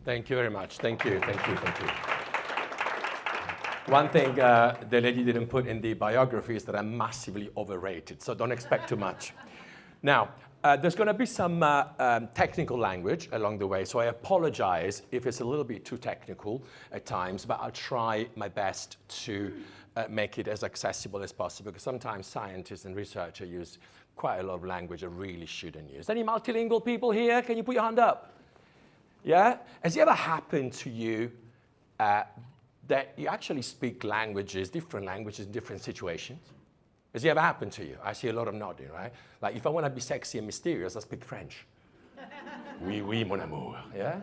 Thank you very much. Thank you. One thing the lady didn't put in the biography is that I'm massively overrated, so don't expect too much. Now, there's going to be some technical language along the way, so I apologize if it's a little bit too technical at times, but I'll try my best to make it as accessible as possible, because sometimes scientists and researchers use quite a lot of language I really shouldn't use. Any multilingual people here? Can you put your hand up? Yeah? Has it ever happened to you that you actually speak different languages in different situations? Has it ever happened to you? I see a lot of nodding, right? Like if I want to be sexy and mysterious, I speak French. Oui, oui, mon amour, yeah?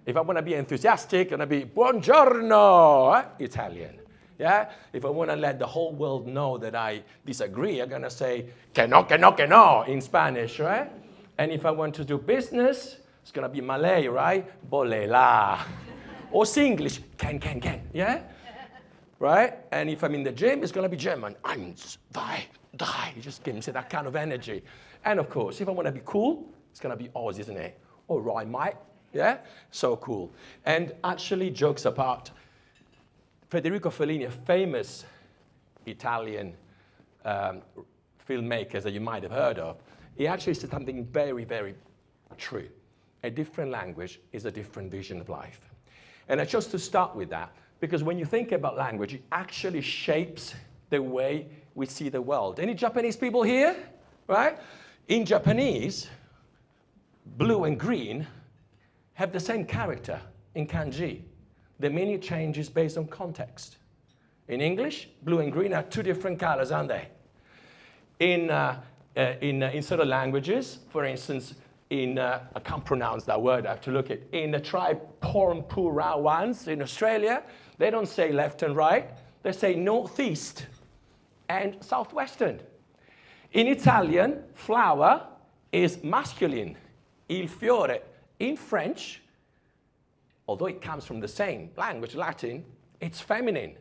If I want to be enthusiastic, I'm going to be buongiorno, Italian, yeah? If I want to let the whole world know that I disagree, I'm going to say que no in Spanish, right? And if I want to do business, it's going to be Malay, right? Bolela. Or Singlish, can, yeah? Right? And if I'm in the gym, it's going to be German. Eins, zwei, drei. It just gives me that kind of energy. And of course, if I want to be cool, it's going to be Oz, isn't it? All right, mate. Yeah? So cool. And actually, jokes apart, Federico Fellini, a famous Italian filmmaker that you might have heard of, he actually said something very, very true. A different language is a different vision of life. And I chose to start with that, because when you think about language, it actually shapes the way we see the world. Any Japanese people here? Right? In Japanese, blue and green have the same character in kanji. The meaning changes based on context. In English, blue and green are two different colors, aren't they? In certain languages, for instance, I can't pronounce that word, I have to look at it. In the tribe Pormpurauans in Australia, they don't say left and right, they say northeast and southwestern. In Italian, flower is masculine, il fiore. In French, although it comes from the same language, Latin, it's feminine.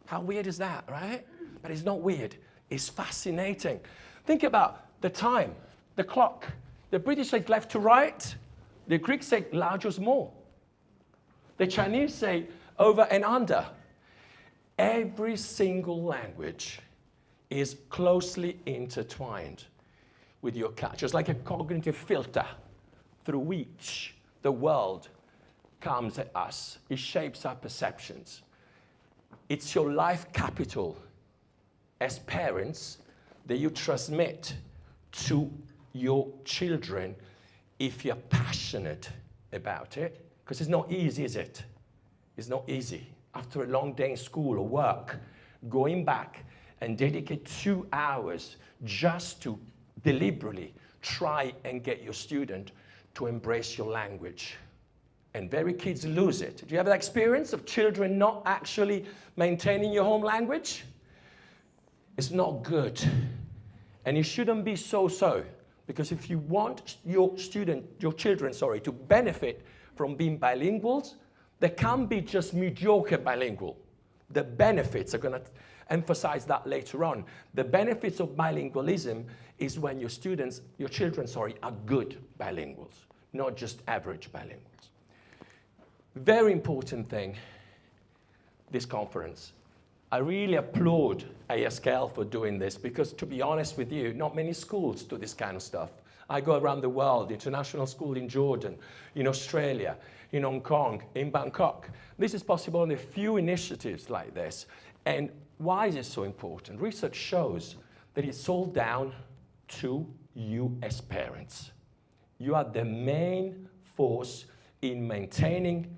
How weird is that, right? But it's not weird, it's fascinating. Think about the time, the clock. The British say left to right. The Greeks say large or small. The Chinese say over and under. Every single language is closely intertwined with your culture. It's like a cognitive filter through which the world comes at us. It shapes our perceptions. It's your life capital as parents that you transmit to your children if you're passionate about it, because it's not easy, is it? It's not easy. After a long day in school or work, going back and dedicate 2 hours just to deliberately try and get your student to embrace your language. And very kids lose it. Do you have that experience of children not actually maintaining your home language? It's not good. And it shouldn't be so. Because if you want your children, to benefit from being bilinguals, they can't be just mediocre bilingual. The benefits, are going to emphasize that later on. The benefits of bilingualism is when your children, are good bilinguals, not just average bilinguals. Very important thing, this conference. I really applaud ISKL for doing this, because to be honest with you, not many schools do this kind of stuff. I go around the world, international school in Jordan, in Australia, in Hong Kong, in Bangkok. This is possible on a few initiatives like this. And why is it so important? Research shows that it's all down to you as parents. You are the main force in maintaining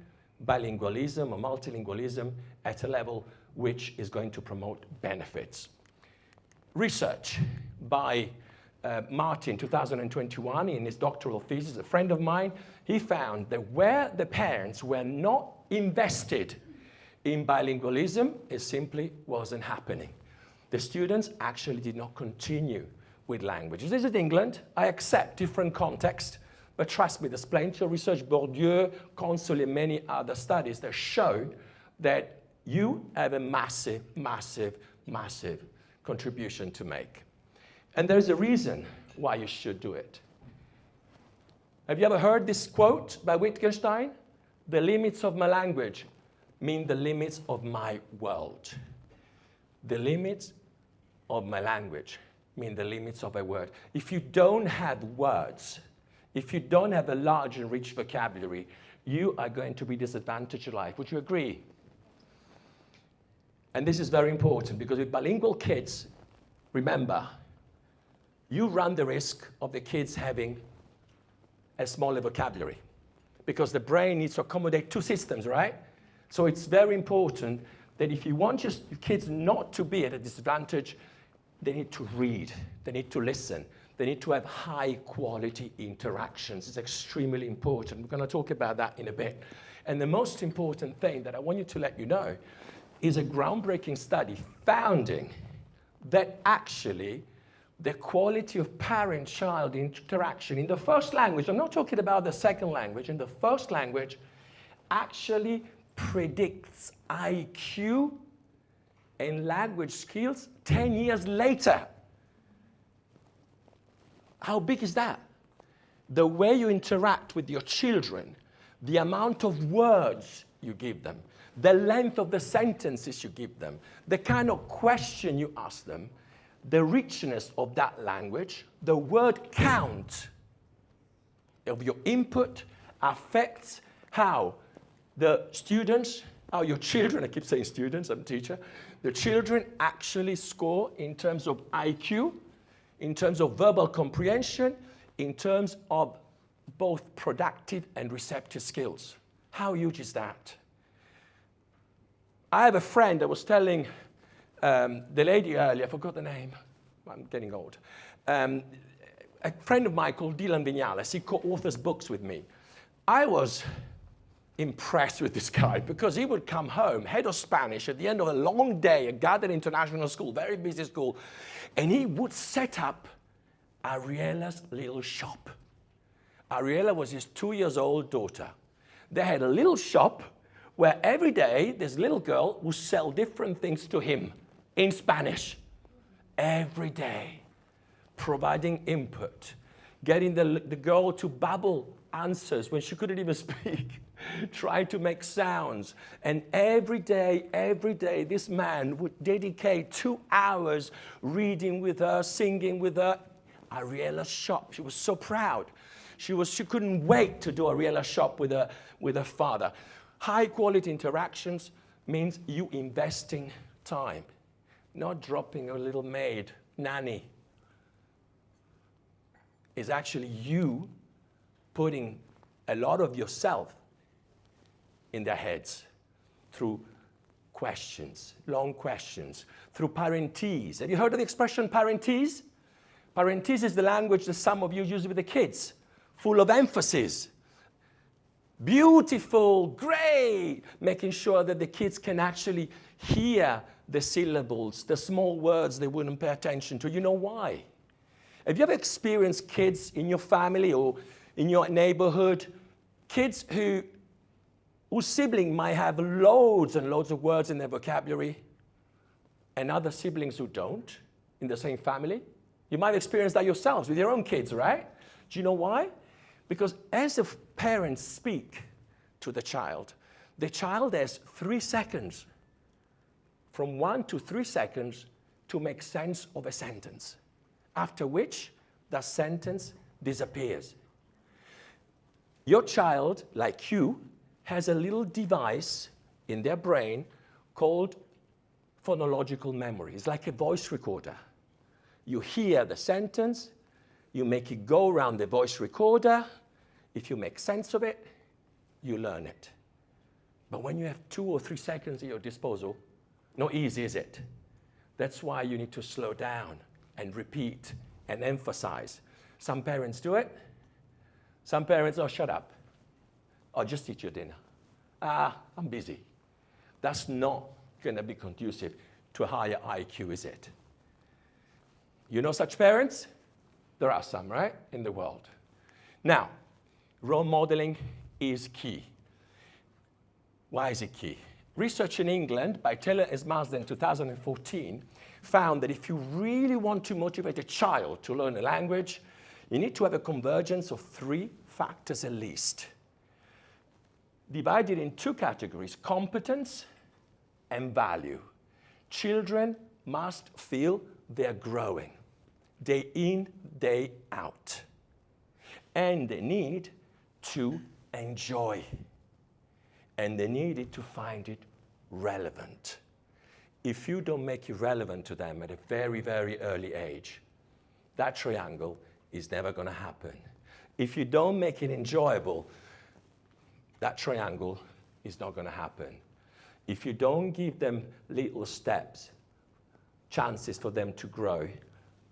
bilingualism or multilingualism at a level which is going to promote benefits. Research by Martin, 2021, in his doctoral thesis, a friend of mine, he found that where the parents were not invested in bilingualism, it simply wasn't happening. The students actually did not continue with languages. This is England. I accept different context, but trust me, there's plenty of research, Bourdieu, Consul, and many other studies that show that you have a massive contribution to make. And there's a reason why you should do it. Have you ever heard this quote by Wittgenstein? The limits of my language mean the limits of my world. The limits of my language mean the limits of a word. If you don't have words, if you don't have a large and rich vocabulary, you are going to be disadvantaged in life. Would you agree? And this is very important because with bilingual kids, remember, you run the risk of the kids having a smaller vocabulary because the brain needs to accommodate two systems, right? So it's very important that if you want your kids not to be at a disadvantage, they need to read, they need to listen, they need to have high quality interactions. It's extremely important. We're going to talk about that in a bit. And the most important thing that I want you to let you know is a groundbreaking study founding that actually the quality of parent-child interaction in the first language, I'm not talking about the second language, in the first language, actually predicts IQ and language skills 10 years later. How big is that? The way you interact with your children, the amount of words you give them, the length of the sentences you give them, the kind of question you ask them, the richness of that language, the word count of your input affects how the students, how your children, I keep saying students, I'm a teacher, the children actually score in terms of IQ, in terms of verbal comprehension, in terms of both productive and receptive skills. How huge is that? I have a friend that was telling the lady earlier, I forgot the name, I'm getting old. A friend of mine called Dylan Viñales, he co-authors books with me. I was impressed with this guy because he would come home, head of Spanish, at the end of a long day at Gardner International School, very busy school, and he would set up Ariela's little shop. Ariela was his 2-year-old daughter. They had a little shop where every day this little girl would sell different things to him in Spanish. Every day, providing input, getting the girl to babble answers when she couldn't even speak, trying to make sounds. And every day, this man would dedicate 2 hours reading with her, singing with her. Ariela's shop, she was so proud. She couldn't wait to do Ariela's shop with her father. High quality interactions means you investing time, not dropping a little maid, nanny. It's actually you putting a lot of yourself in their heads through questions, long questions, through parentese. Have you heard of the expression parentese? Parentese is the language that some of you use with the kids, full of emphasis. Beautiful, great, making sure that the kids can actually hear the syllables, the small words they wouldn't pay attention to. You know why? Have you ever experienced kids in your family or in your neighborhood, kids whose sibling might have loads and loads of words in their vocabulary and other siblings who don't in the same family? You might have experienced that yourselves with your own kids, right? Do you know why? Because as the parents speak to the child has 3 seconds, from 1 to 3 seconds, to make sense of a sentence, after which that sentence disappears. Your child, like you, has a little device in their brain called phonological memory. It's like a voice recorder. You hear the sentence, you make it go around the voice recorder. If you make sense of it, you learn it. But when you have 2 or 3 seconds at your disposal, not easy, is it? That's why you need to slow down and repeat and emphasize. Some parents do it. Some parents, oh, shut up. Or just eat your dinner. I'm busy. That's not going to be conducive to a higher IQ, is it? You know such parents? There are some, right, in the world. Now, role modeling is key. Why is it key? Research in England by Taylor and Marsden in 2014 found that if you really want to motivate a child to learn a language, you need to have a convergence of 3 factors at least. divided in two categories, competence and value. Children must feel they're growing, day in, day out. And they need to enjoy. And they need to find it relevant. If you don't make it relevant to them at a very, very early age, that triangle is never going to happen. If you don't make it enjoyable, that triangle is not going to happen. If you don't give them little steps, chances for them to grow,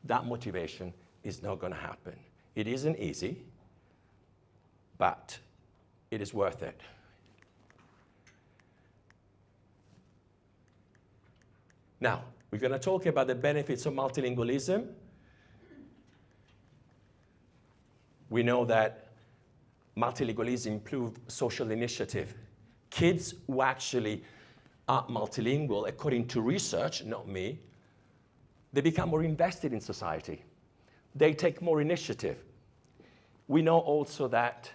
that motivation is not going to happen. It isn't easy, but it is worth it. Now, we're going to talk about the benefits of multilingualism. We know that multilingualism improves social initiative. Kids who actually are multilingual, according to research, not me, they become more invested in society. They take more initiative. We know also that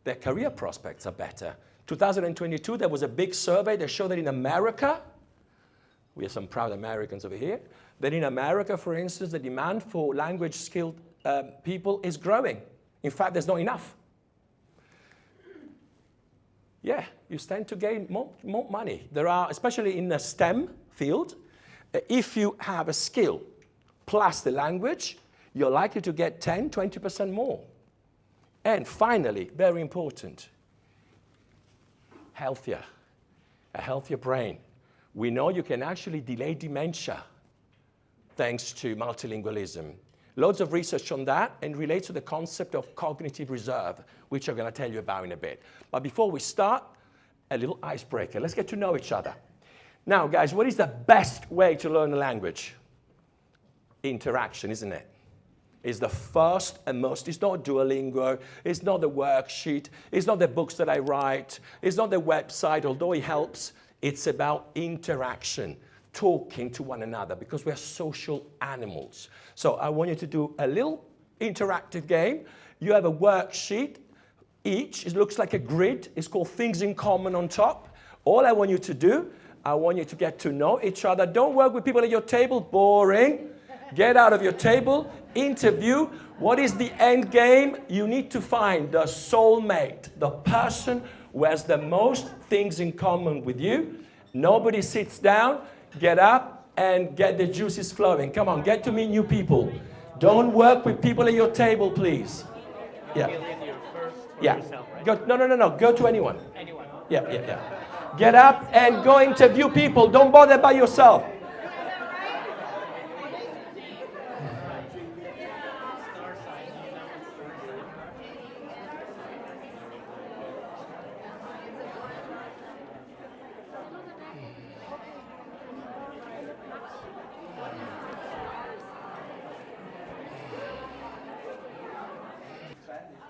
their career prospects are better. 2022, there was a big survey that showed that in America, we have some proud Americans over here, that in America, for instance, the demand for language-skilled people is growing. In fact, there's not enough. Yeah, you stand to gain more money. There are, especially in the STEM field, if you have a skill plus the language, you're likely to get 10, 20% more. And finally, very important, a healthier brain. We know you can actually delay dementia thanks to multilingualism. Loads of research on that and relates to the concept of cognitive reserve, which I'm going to tell you about in a bit. But before we start, a little icebreaker. Let's get to know each other. Now, guys, what is the best way to learn a language? Interaction, isn't it? It's the first and most. It's not Duolingo. It's not the worksheet. It's not the books that I write. It's not the website, although it helps. It's about interaction, talking to one another, because we're social animals. So I want you to do a little interactive game. You have a worksheet each. It looks like a grid. It's called Things in Common on top. All I want you to do, I want you to get to know each other. Don't work with people at your table. Boring. Get out of your table. Interview. What is the end game? You need to find the soulmate, the person who has the most things in common with you. Nobody sits down. Get up and get the juices flowing. Come on, get to meet new people. Don't work with people at your table, please. Yeah. Yeah. Go, no. Go to anyone. Anyone. Yeah. Get up and go interview people. Don't bother by yourself.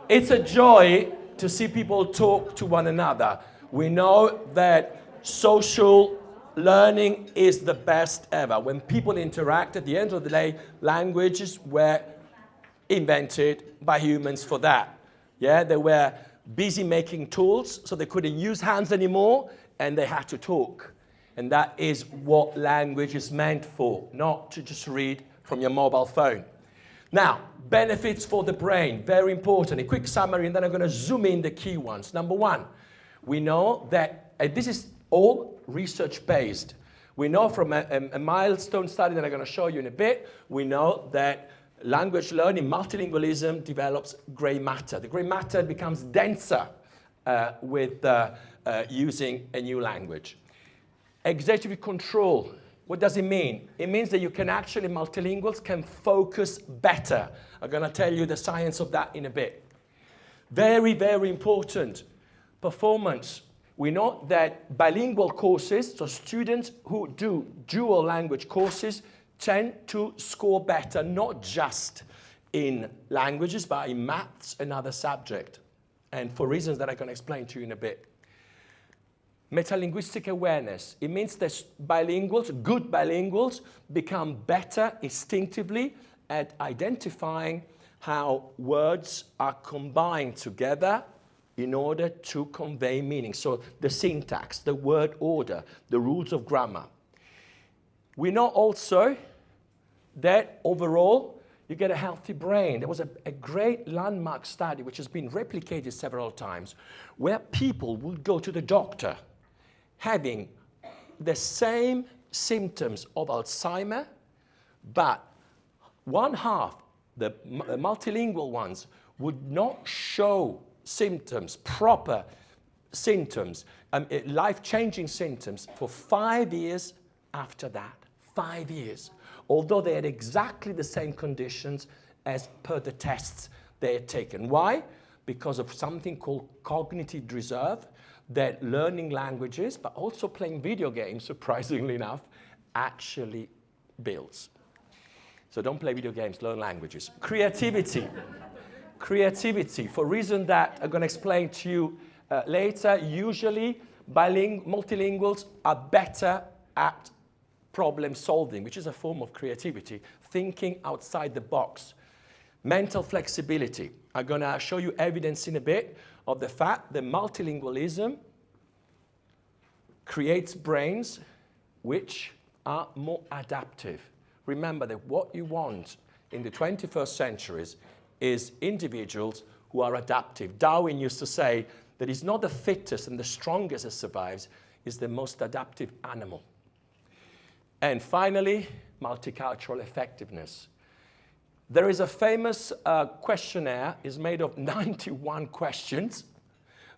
It's a joy to see people talk to one another. We know that social learning is the best ever. When people interact, at the end of the day, languages were invented by humans for that. Yeah, they were busy making tools, so they couldn't use hands anymore, and they had to talk. And that is what language is meant for, not to just read from your mobile phone. Now, benefits for the brain, very important. A quick summary, and then I'm going to zoom in the key ones. Number one, we know that, and this is all research-based. We know from a milestone study that I'm going to show you in a bit, we know that language learning, multilingualism, develops gray matter. The gray matter becomes denser with using a new language. Executive control. What does it mean? It means that you can actually, multilinguals can focus better. I'm going to tell you the science of that in a bit. Very, very important. Performance. We know that bilingual courses, so students who do dual language courses, tend to score better, not just in languages, but in maths and other subjects. And for reasons that I can explain to you in a bit. Metalinguistic awareness. It means that bilinguals, good bilinguals, become better instinctively at identifying how words are combined together in order to convey meaning. So the syntax, the word order, the rules of grammar. We know also that overall, you get a healthy brain. There was a great landmark study which has been replicated several times where people would go to the doctor having the same symptoms of Alzheimer, but one half, the multilingual ones, would not show symptoms, proper symptoms, life-changing symptoms for 5 years after that. 5 years. Although they had exactly the same conditions as per the tests they had taken. Why? Because of something called cognitive reserve that learning languages, but also playing video games, surprisingly enough, actually builds. So don't play video games, learn languages. Creativity. Creativity, for reasons that I'm going to explain to you later, usually multilinguals are better at problem solving, which is a form of creativity, thinking outside the box. Mental flexibility. I'm going to show you evidence in a bit of the fact that multilingualism creates brains which are more adaptive. Remember that what you want in the 21st centuries is individuals who are adaptive. Darwin used to say that it's not the fittest and the strongest that survives, it's the most adaptive animal. And finally, multicultural effectiveness. There is a famous questionnaire, it's made of 91 questions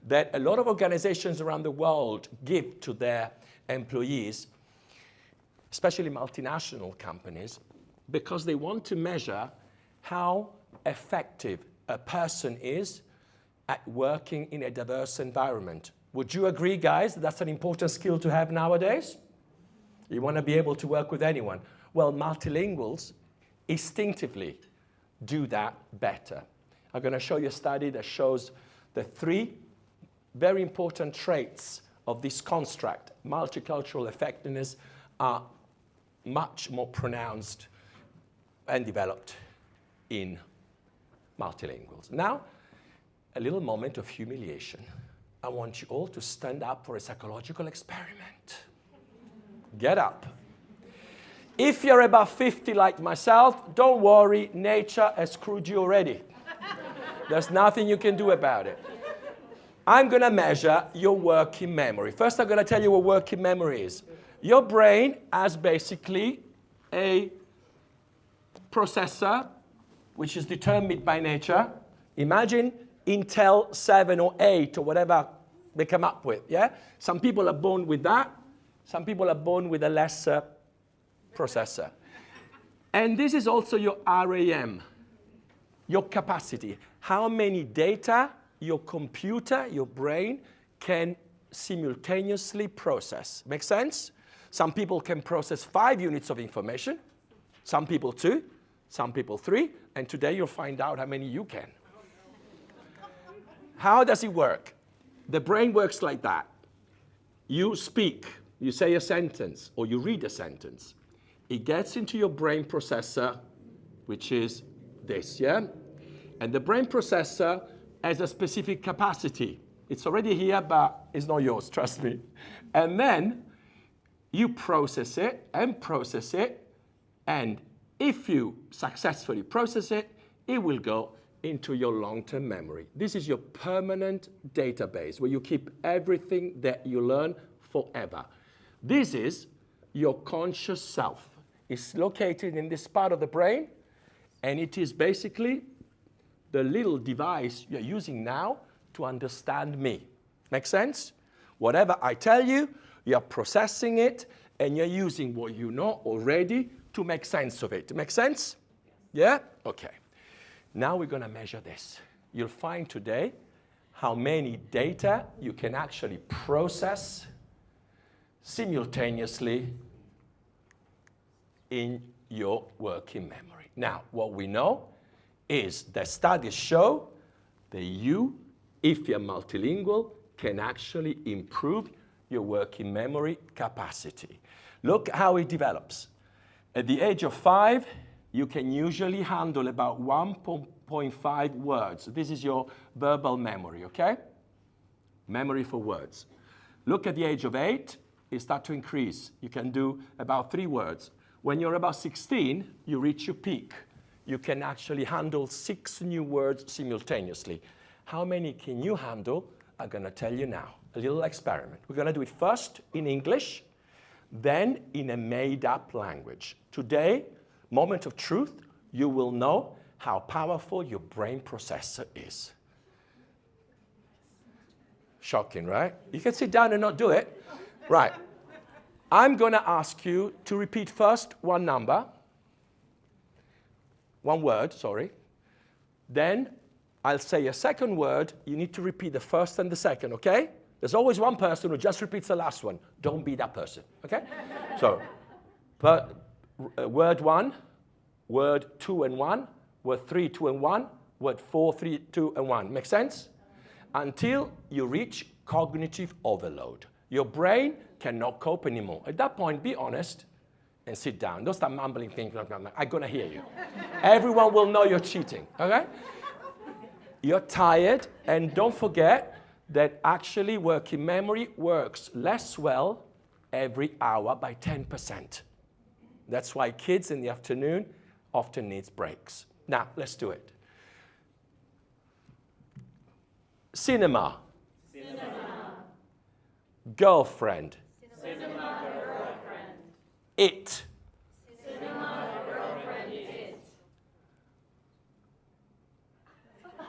that a lot of organizations around the world give to their employees, especially multinational companies, because they want to measure how effective a person is at working in a diverse environment. Would you agree, guys, that that's an important skill to have nowadays? You want to be able to work with anyone. Well, multilinguals instinctively do that better. I'm going to show you a study that shows the 3 very important traits of this construct. Multicultural effectiveness are much more pronounced and developed in multilinguals. Now, a little moment of humiliation. I want you all to stand up for a psychological experiment. Get up. If you're about 50 like myself, don't worry, nature has screwed you already. There's nothing you can do about it. I'm going to measure your working memory. First, I'm going to tell you what working memory is. Your brain has basically a processor, which is determined by nature. Imagine Intel 7 or 8 or whatever they come up with, yeah? Some people are born with that. Some people are born with a lesser processor. And this is also your RAM, your capacity. How many data your computer, your brain, can simultaneously process. Make sense? Some people can process 5 units of information, some people 2, some people 3, and today you'll find out how many you can. How does it work? The brain works like that. You speak, you say a sentence, or you read a sentence. It gets into your brain processor, which is this, yeah? And the brain processor has a specific capacity. It's already here, but it's not yours, trust me. And then you process it, and if you successfully process it, it will go into your long-term memory. This is your permanent database where you keep everything that you learn forever. This is your conscious self. It's located in this part of the brain, and it is basically the little device you're using now to understand me. Make sense? Whatever I tell you, you're processing it, and you're using what you know already to make sense of it. Make sense? Yeah? Okay. Now we're going to measure this. You'll find today how many data you can actually process simultaneously in your working memory. Now, what we know is that studies show that you, if you're multilingual, can actually improve your working memory capacity. Look how it develops. At the age of 5, you can usually handle about 1.5 words. This is your verbal memory, okay? memory for words. Look at the age of 8, it starts to increase. You can do about 3 words. When you're about 16, you reach your peak. You can actually handle 6 new words simultaneously. How many can you handle? I'm going to tell you now. A little experiment. We're going to do it first in English, then in a made-up language. Today, moment of truth, you will know how powerful your brain processor is. Shocking, right? You can sit down and not do it. Right. I'm going to ask you to repeat first one word, sorry. Then I'll say a second word. You need to repeat the first and the second, okay? There's always one person who just repeats the last one. Don't be that person, okay? So, word 1, word 2 and 1, word 3, 2 and 1, word 4, 3, 2 and 1. Make sense? Until you reach cognitive overload. Your brain cannot cope anymore. At that point, be honest and sit down. Don't start mumbling things. I'm going to hear you. Everyone will know you're cheating, okay? You're tired, and don't forget that actually working memory works less well every hour by 10%. That's why kids in the afternoon often need breaks. Now, let's do it. Cinema. Girlfriend. Cinema, girlfriend. It. Cinema, girlfriend, it.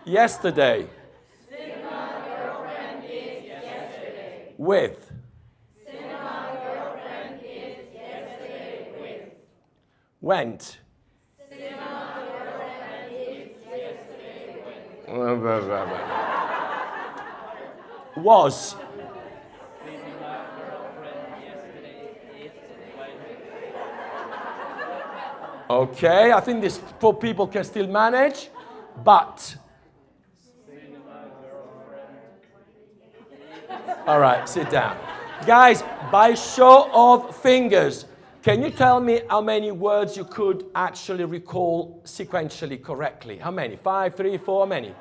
Yesterday. Cinema, girlfriend, it, yesterday. With. Cinema, girlfriend, it, yesterday, with. Went. Cinema, girlfriend, it, yesterday, with. Was. Okay, I think these 4 people can still manage, but. All right, sit down. Guys, by show of fingers, can you tell me how many words you could actually recall sequentially correctly? How many? 5, 3, 4, how many?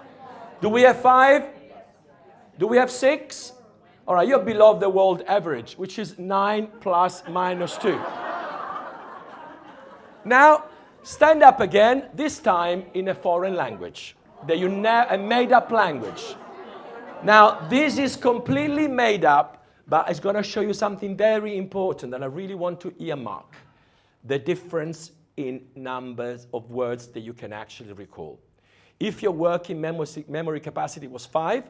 Do we have 5? Do we have 6? All right, you're below the world average, which is 9 plus minus 2. Now, stand up again, this time in a foreign language. A made-up language. Now, this is completely made up, but it's going to show you something very important that I really want to earmark. The difference in numbers of words that you can actually recall. If your working memory capacity was 5,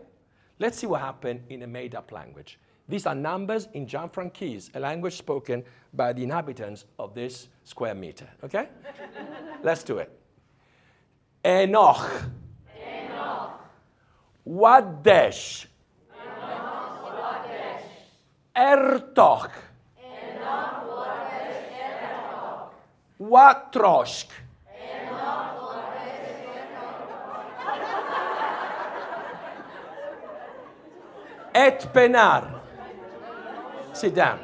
let's see what happened in a made-up language. These are numbers in Gianfrancese, a language spoken by the inhabitants of this square meter, okay? Let's do it. Enoch. Wadesh. Ertoch. Watroshk. Et penar. Sit down.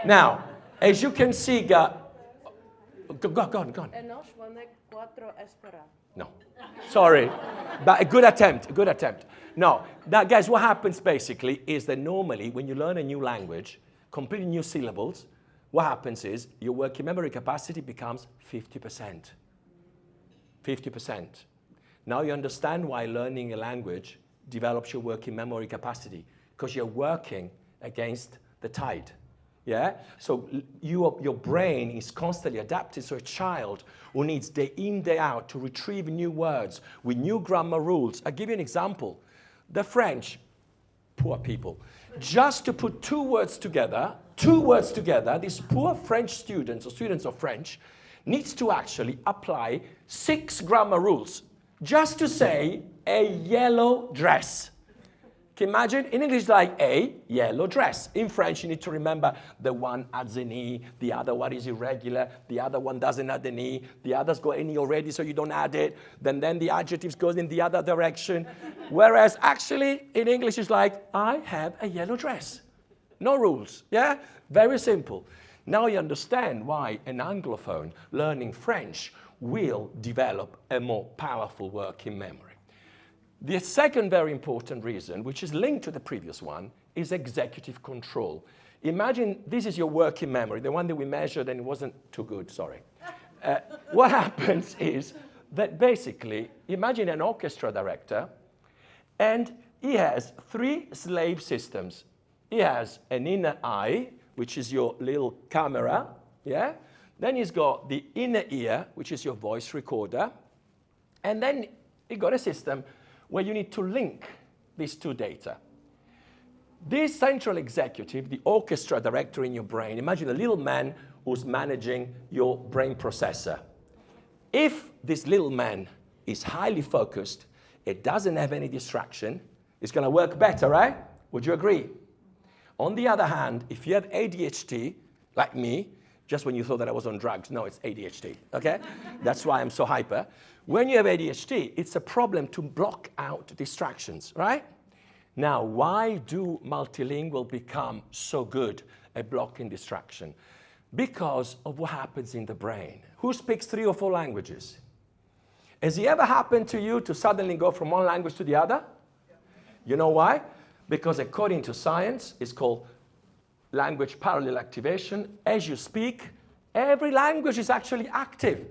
Now, as you can see, go on. Enosh one cuatro espera. No, sorry, but a good attempt. No, now guys, what happens basically is that normally when you learn a new language, completely new syllables, what happens is your working memory capacity becomes 50%. 50%. Now you understand why learning a language develops your working memory capacity, because you're working against the tide. Yeah? So your brain is constantly adapting. So a child who needs day in, day out to retrieve new words with new grammar rules. I'll give you an example. The French, poor people, just to put 2 words together, these poor French students or students of French needs to actually apply 6 grammar rules just to say a yellow dress. Can you imagine? In English, like a yellow dress. In French, you need to remember the one adds an E, the other one is irregular, the other one doesn't add an E, the others got an E already, so you don't add it. Then the adjectives goes in the other direction. Whereas actually, in English, it's like, I have a yellow dress. No rules, yeah? Very simple. Now you understand why an Anglophone learning French will develop a more powerful working memory. The second very important reason, which is linked to the previous one, is executive control. Imagine this is your working memory, the one that we measured and it wasn't too good, sorry. What happens is that basically, imagine an orchestra director and he has 3 slave systems. He has an inner eye, which is your little camera, yeah? Then he's got the inner ear, which is your voice recorder. And then he got a system where you need to link these 2 data. This central executive, the orchestra director in your brain, imagine a little man who's managing your brain processor. If this little man is highly focused, it doesn't have any distraction, it's going to work better, right? Would you agree? On the other hand, if you have ADHD, like me, just when you thought that I was on drugs, no, it's ADHD, okay? That's why I'm so hyper. When you have ADHD, it's a problem to block out distractions, right? Now, why do multilingual become so good at blocking distraction? Because of what happens in the brain. Who speaks 3 or 4 languages? Has it ever happened to you to suddenly go from one language to the other? You know why? Because according to science, it's called language parallel activation. As you speak, every language is actually active,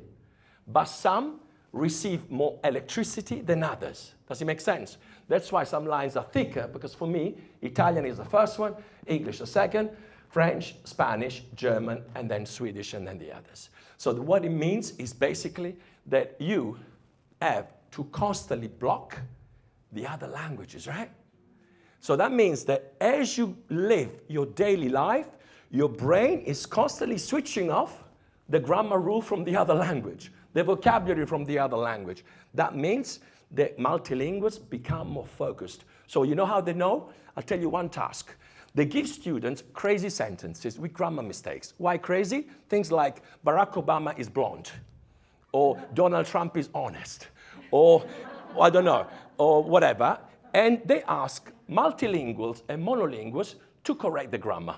but some receive more electricity than others. Does it make sense? That's why some lines are thicker, because for me, Italian is the first one, English the second, French, Spanish, German, and then Swedish, and then the others. So what it means is basically that you have to constantly block the other languages, right? So that means that as you live your daily life, your brain is constantly switching off the grammar rule from the other language, the vocabulary from the other language. That means that multilinguals become more focused. So you know how they know? I'll tell you one task. They give students crazy sentences with grammar mistakes. Why crazy? Things like Barack Obama is blonde, or Donald Trump is honest, or I don't know, or whatever. And they ask multilinguals and monolinguals to correct the grammar.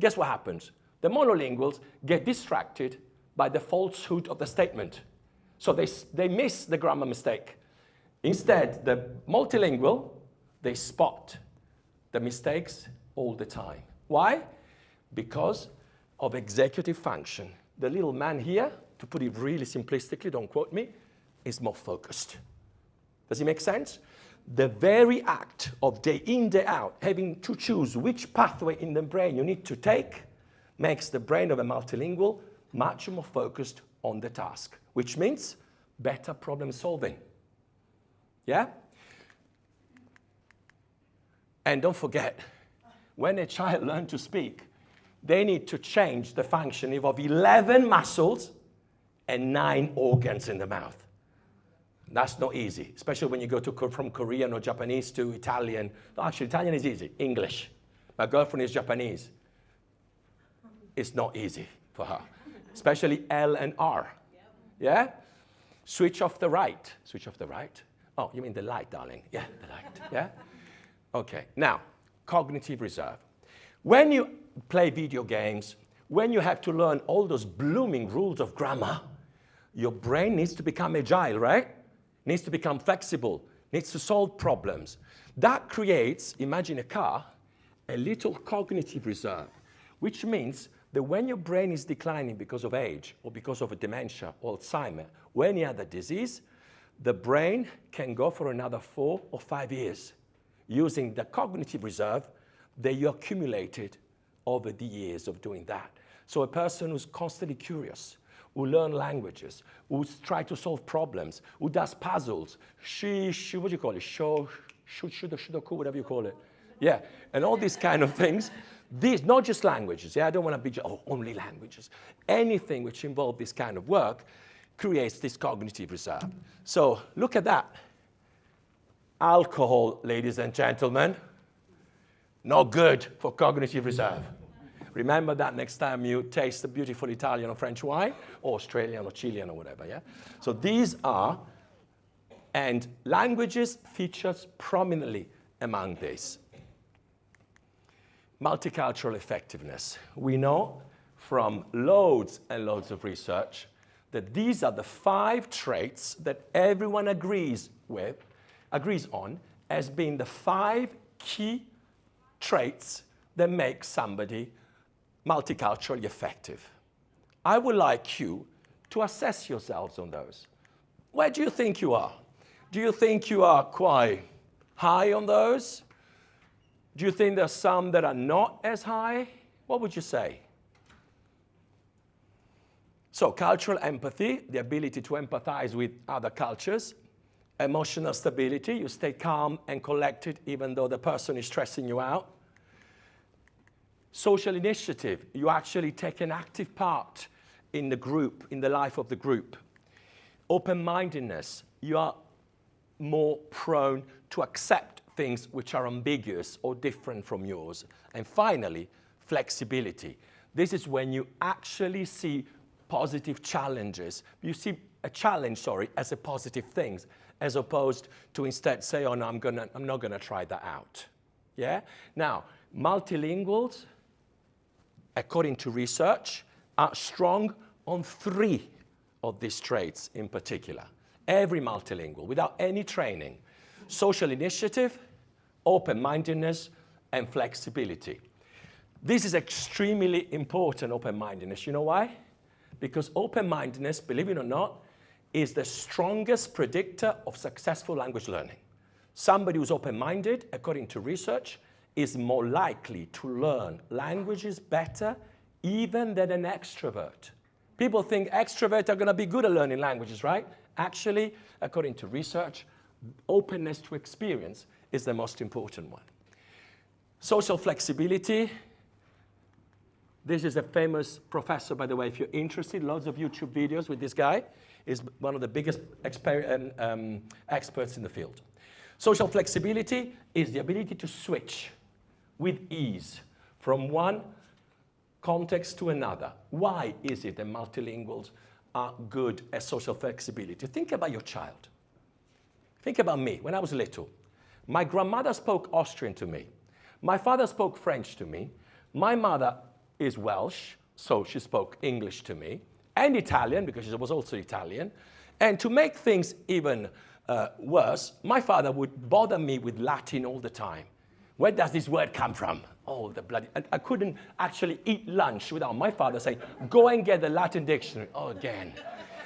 Guess what happens? The monolinguals get distracted by the falsehood of the statement. So they miss the grammar mistake. Instead, the multilingual, they spot the mistakes all the time. Why? Because of executive function. The little man here, to put it really simplistically, don't quote me, is more focused. Does it make sense? The very act of day in, day out, having to choose which pathway in the brain you need to take, makes the brain of a multilingual much more focused on the task, which means better problem solving. Yeah? And don't forget, when a child learns to speak, they need to change the functioning of 11 muscles and 9 organs in the mouth. That's not easy, especially when you go from Korean or Japanese to Italian. No, actually, Italian is easy. English. My girlfriend is Japanese. It's not easy for her, especially L and R. Yeah? Switch off the right. Switch off the right. Oh, you mean the light, darling? Yeah, the light. Yeah? Okay. Now, cognitive reserve. When you play video games, when you have to learn all those blooming rules of grammar, your brain needs to become agile, right? Needs to become flexible, needs to solve problems. That creates, imagine a car, a little cognitive reserve, which means that when your brain is declining because of age or because of a dementia or Alzheimer or any other disease, the brain can go for another 4 or 5 years using the cognitive reserve that you accumulated over the years of doing that. So a person who's constantly curious, who learn languages, who try to solve problems, who does puzzles, what do you call it? Sudoku, whatever you call it. Yeah, and all these kind of things. These, not just languages, yeah, I don't want to be only languages. Anything which involves this kind of work creates this cognitive reserve. So look at that. Alcohol, ladies and gentlemen, not good for cognitive reserve. Remember that next time you taste a beautiful Italian or French wine, or Australian or Chilean or whatever, yeah? So these are, and languages features prominently among these. Multicultural effectiveness. We know from loads and loads of research that these are the 5 traits that everyone agrees with agrees on as being the 5 key traits that make somebody multiculturally effective. I would like you to assess yourselves on those. Where do you think you are? Do you think you are quite high on those? Do you think there's some that are not as high? What would you say? So cultural empathy, the ability to empathize with other cultures. Emotional stability, you stay calm and collected even though the person is stressing you out. Social initiative, you actually take an active part in the group, in the life of the group. Open-mindedness, you are more prone to accept things which are ambiguous or different from yours. And finally, flexibility. This is when you actually see positive challenges. You see a challenge, as a positive thing, as opposed to instead say, oh no, I'm not gonna try that out. Yeah? Now, multilinguals, according to research, are strong on 3 of these traits in particular. Every multilingual, without any training. Social initiative, open-mindedness, and flexibility. This is extremely important, open-mindedness. You know why? Because open-mindedness, believe it or not, is the strongest predictor of successful language learning. Somebody who's open-minded, according to research, is more likely to learn languages better even than an extrovert. People think extroverts are going to be good at learning languages, right? Actually, according to research, openness to experience is the most important one. Social flexibility. This is a famous professor, by the way, if you're interested, loads of YouTube videos with this guy. He's one of the biggest experts in the field. Social flexibility is the ability to switch with ease from one context to another. Why is it that multilinguals are good at social flexibility? Think about your child. Think about me. When I was little, my grandmother spoke Austrian to me. My father spoke French to me. My mother is Welsh, so she spoke English to me, and Italian, because she was also Italian. And to make things even worse, my father would bother me with Latin all the time. Where does this word come from? Oh, the bloody... I couldn't actually eat lunch without my father saying, go and get the Latin dictionary. Oh, again.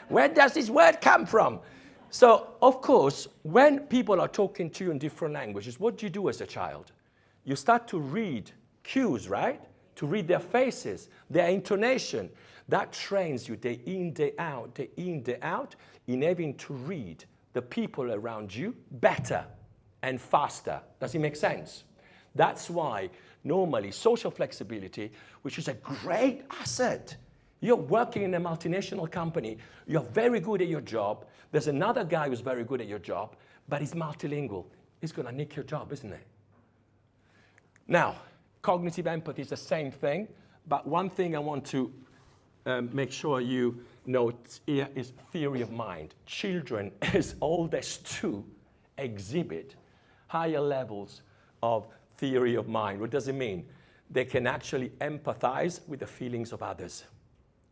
Where does this word come from? So, of course, when people are talking to you in different languages, what do you do as a child? You start to read cues, right? To read their faces, their intonation. That trains you day in, day out, in having to read the people around you better and faster. Does it make sense? That's why normally social flexibility, which is a great asset. You're working in a multinational company, you're very good at your job, there's another guy who's very good at your job, but he's multilingual. He's gonna nick your job, isn't it? Now, cognitive empathy is the same thing, but one thing I want to make sure you note here is theory of mind. Children as old as 2 exhibit higher levels of theory of mind. What does it mean? They can actually empathize with the feelings of others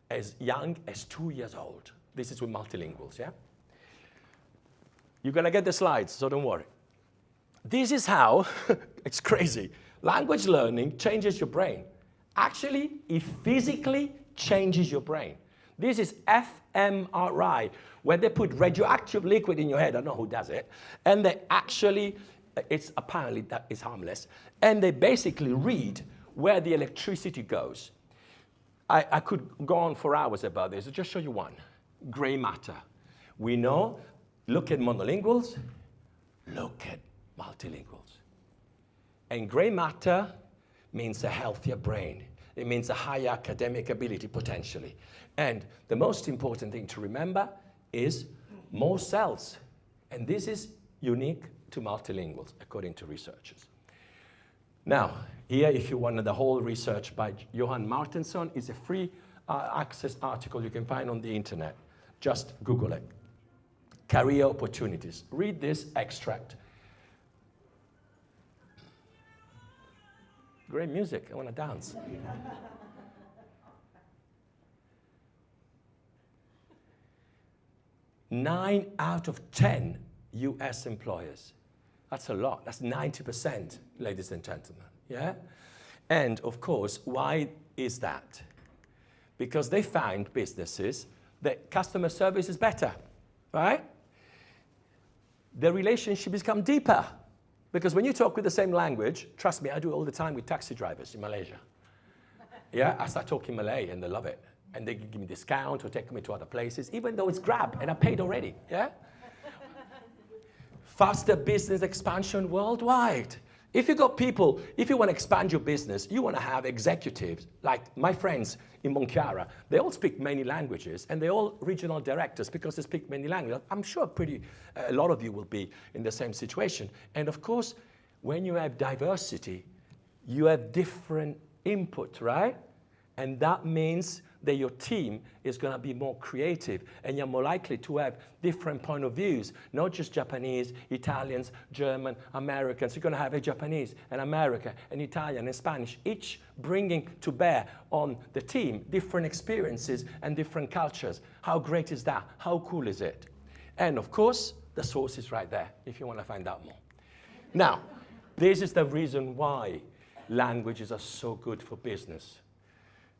as young as 2 years old. This is with multilinguals, yeah? You're gonna get the slides, so don't worry. This is how, it's crazy, language learning changes your brain. Actually, it physically changes your brain. This is fMRI, where they put radioactive liquid in your head, I don't know who does it, and they actually, it's apparently that is harmless, and they basically read where the electricity goes. I could go on for hours about this. I'll just show you one. Gray matter. We know, look at monolinguals, look at multilinguals. And gray matter means a healthier brain. It means a higher academic ability, potentially. And the most important thing to remember is more cells. And this is unique to multilinguals, according to researchers. Now, here, if you want the whole research by Johan Martinsson, is a free access article you can find on the internet. Just Google it. Career opportunities. Read this extract. Great music, I want to dance. 9 out of 10 US employers That's a lot. That's 90%, ladies and gentlemen. Yeah? And of course, why is that? Because they find businesses that customer service is better, right? The relationship become deeper. Because when you talk with the same language, trust me, I do it all the time with taxi drivers in Malaysia. Yeah, I start talking Malay and they love it. And they give me discount or take me to other places, even though it's Grab and I paid already, yeah? Faster business expansion worldwide. If you got people, if you want to expand your business, you want to have executives, like my friends in Monchiara, they all speak many languages, and they're all regional directors because they speak many languages. I'm sure a lot of you will be in the same situation. And of course, when you have diversity, you have different input, right? And that means that your team is going to be more creative and you're more likely to have different point of views, not just Japanese, Italians, German, Americans. You're going to have a Japanese, an American, an Italian, and Spanish, each bringing to bear on the team different experiences and different cultures. How great is that? How cool is it? And of course, the source is right there if you want to find out more. Now, this is the reason why languages are so good for business.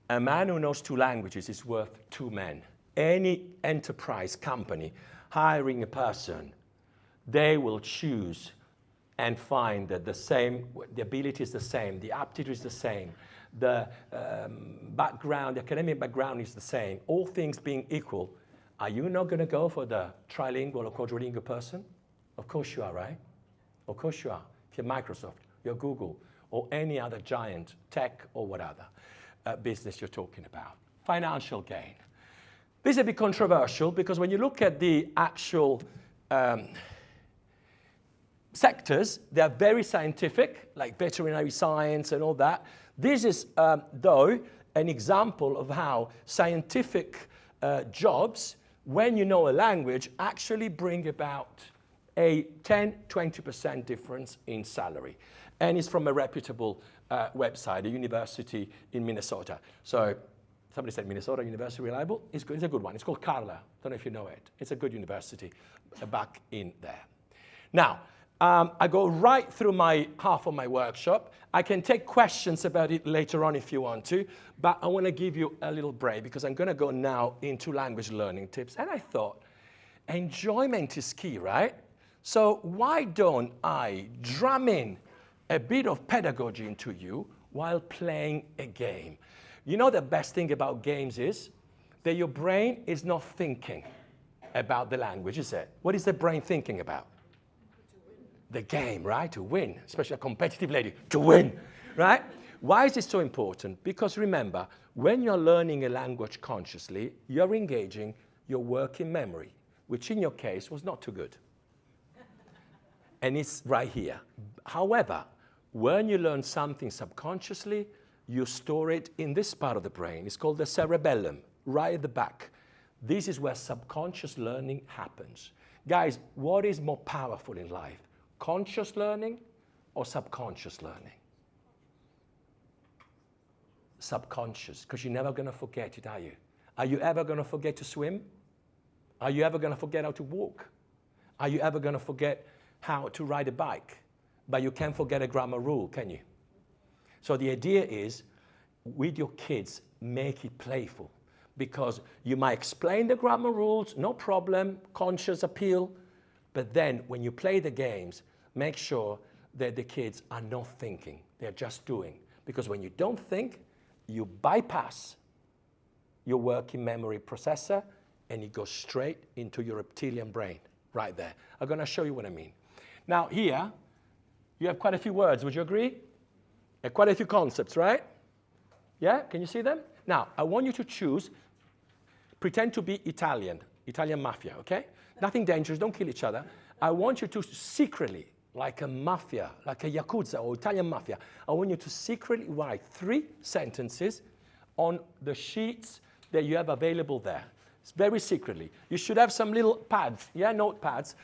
A man who knows 2 languages is worth 2 men. Any enterprise company hiring a person, they will choose and find that the ability is the same, the aptitude is the same, the background, the academic background is the same. All things being equal, are you not going to go for the trilingual or quadrilingual person? Of course you are, right? Of course you are. If you're Microsoft, you're Google, or any other giant tech or whatever. Business you're talking about. Financial gain. This is a bit controversial because when you look at the actual sectors, they're very scientific, like veterinary science and all that. This is, though, an example of how scientific jobs, when you know a language, actually bring about a 10-20% difference in salary. And it's from a reputable website, a university in Minnesota. So somebody said Minnesota University reliable? It's good. It's a good one. It's called Carla. Don't know if you know it. It's a good university back in there. Now, I go right through half of my workshop. I can take questions about it later on if you want to, but I want to give you a little break because I'm going to go now into language learning tips. And I thought, enjoyment is key, right? So why don't I drum in a bit of pedagogy into you while playing a game? You know the best thing about games is that your brain is not thinking about the language, is it? What is the brain thinking about? The game, right? To win, especially a competitive lady, to win, right? Why is this so important? Because remember, when you're learning a language consciously, you're engaging your working memory, which in your case was not too good. And it's right here. However, when you learn something subconsciously, you store it in this part of the brain. It's called the cerebellum, right at the back. This is where subconscious learning happens. Guys, what is more powerful in life? Conscious learning or subconscious learning? Subconscious, because you're never going to forget it, are you? Are you ever going to forget to swim? Are you ever going to forget how to walk? Are you ever going to forget how to ride a bike? But you can't forget a grammar rule, can you? So the idea is, with your kids, make it playful. Because you might explain the grammar rules, no problem, conscious appeal. But then when you play the games, make sure that the kids are not thinking. They're just doing. Because when you don't think, you bypass your working memory processor and it goes straight into your reptilian brain, right there. I'm going to show you what I mean. Now here, you have quite a few words, would you agree? And quite a few concepts, right? Yeah, can you see them? Now, I want you to choose, pretend to be Italian mafia, okay? Nothing dangerous, don't kill each other. I want you to secretly, like a mafia, like a Yakuza or Italian mafia, I want you to secretly write 3 sentences on the sheets that you have available there. It's very secretly. You should have some little pads, yeah, notepads.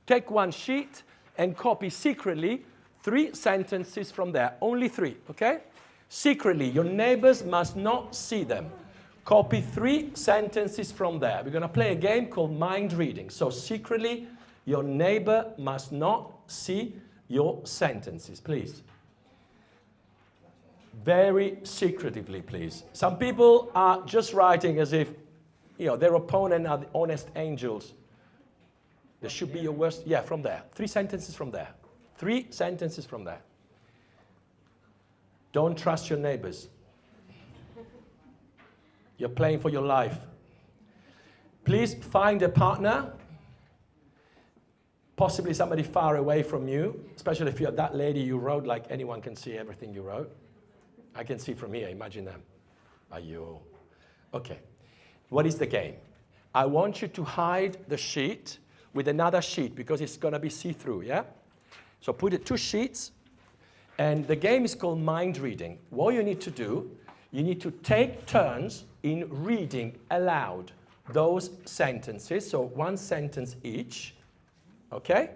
Take one sheet and copy secretly 3 sentences from there, only 3, okay? Secretly, your neighbors must not see them. Copy 3 sentences from there. We're going to play a game called mind reading. So secretly, Your neighbor must not see your sentences, please. Very secretively, please. Some people are just writing as if, their opponent are the honest angels. There should be your worst. Yeah, from there. 3 sentences from there. 3 sentences from there. Don't trust your neighbors. You're playing for your life. Please find a partner, possibly somebody far away from you, especially if you're that lady you wrote, like anyone can see everything you wrote. I can see from here, imagine them. Ayo. Okay. What is the game? I want you to hide the sheet with another sheet because it's going to be see-through, yeah? So put it 2 sheets, and the game is called mind reading. What you need to do, you need to take turns in reading aloud those sentences, so 1 sentence each, okay?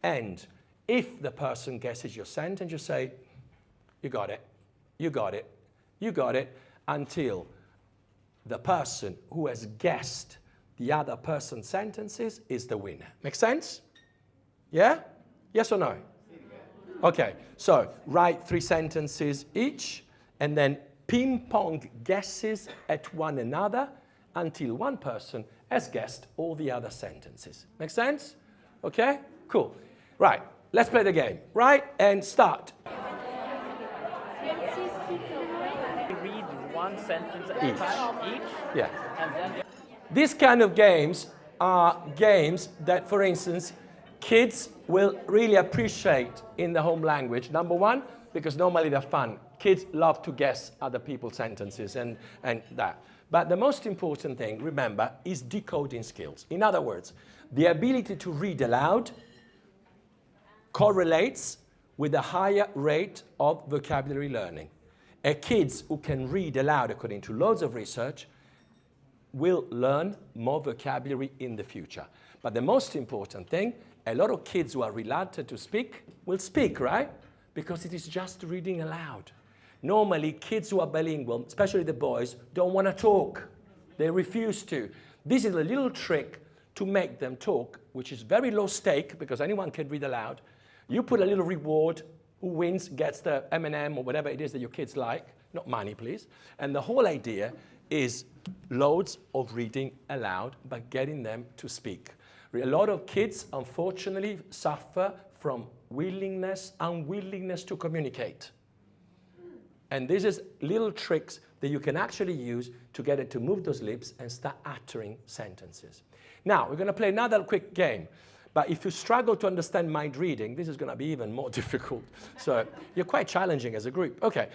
And if the person guesses your sentence, you say, you got it, you got it, you got it, until the person who has guessed the other person's sentences is the winner. Make sense? Yeah? Yes or no? Okay, so write 3 sentences each, and then ping-pong guesses at one another until one person has guessed all the other sentences. Make sense? Okay? Cool. Right, let's play the game. Right, and start. Read 1 sentence at a time each. Yeah. And then These kind of games are games that, for instance, kids will really appreciate in the home language. Number 1, because normally they're fun. Kids love to guess other people's sentences and that. But the most important thing, remember, is decoding skills. In other words, the ability to read aloud correlates with a higher rate of vocabulary learning. Kids who can read aloud, according to loads of research, will learn more vocabulary in the future. But the most important thing, a lot of kids who are reluctant to speak will speak, right? Because it is just reading aloud. Normally, kids who are bilingual, especially the boys, don't want to talk. They refuse to. This is a little trick to make them talk, which is very low stake because anyone can read aloud. You put a little reward. Who wins gets the M&M or whatever it is that your kids like. Not money, please. And the whole idea is loads of reading aloud, but getting them to speak. A lot of kids, unfortunately, suffer from unwillingness to communicate. And this is little tricks that you can actually use to get it to move those lips and start uttering sentences. Now, we're going to play another quick game. But if you struggle to understand mind reading, this is going to be even more difficult. So you're quite challenging as a group. Okay.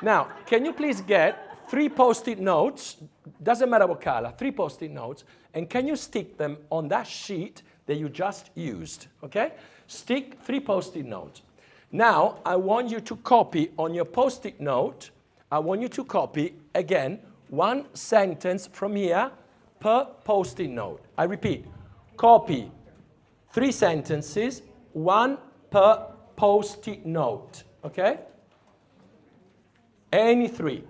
Now, can you please get 3 Post-it notes, doesn't matter what color, 3 Post-it notes, and can you stick them on that sheet that you just used, okay? Stick 3 Post-it notes. Now, I want you to copy on your Post-it note, I want you to copy, again, 1 sentence from here per Post-it note. I repeat, copy 3 sentences, 1 per Post-it note, okay? Any 3.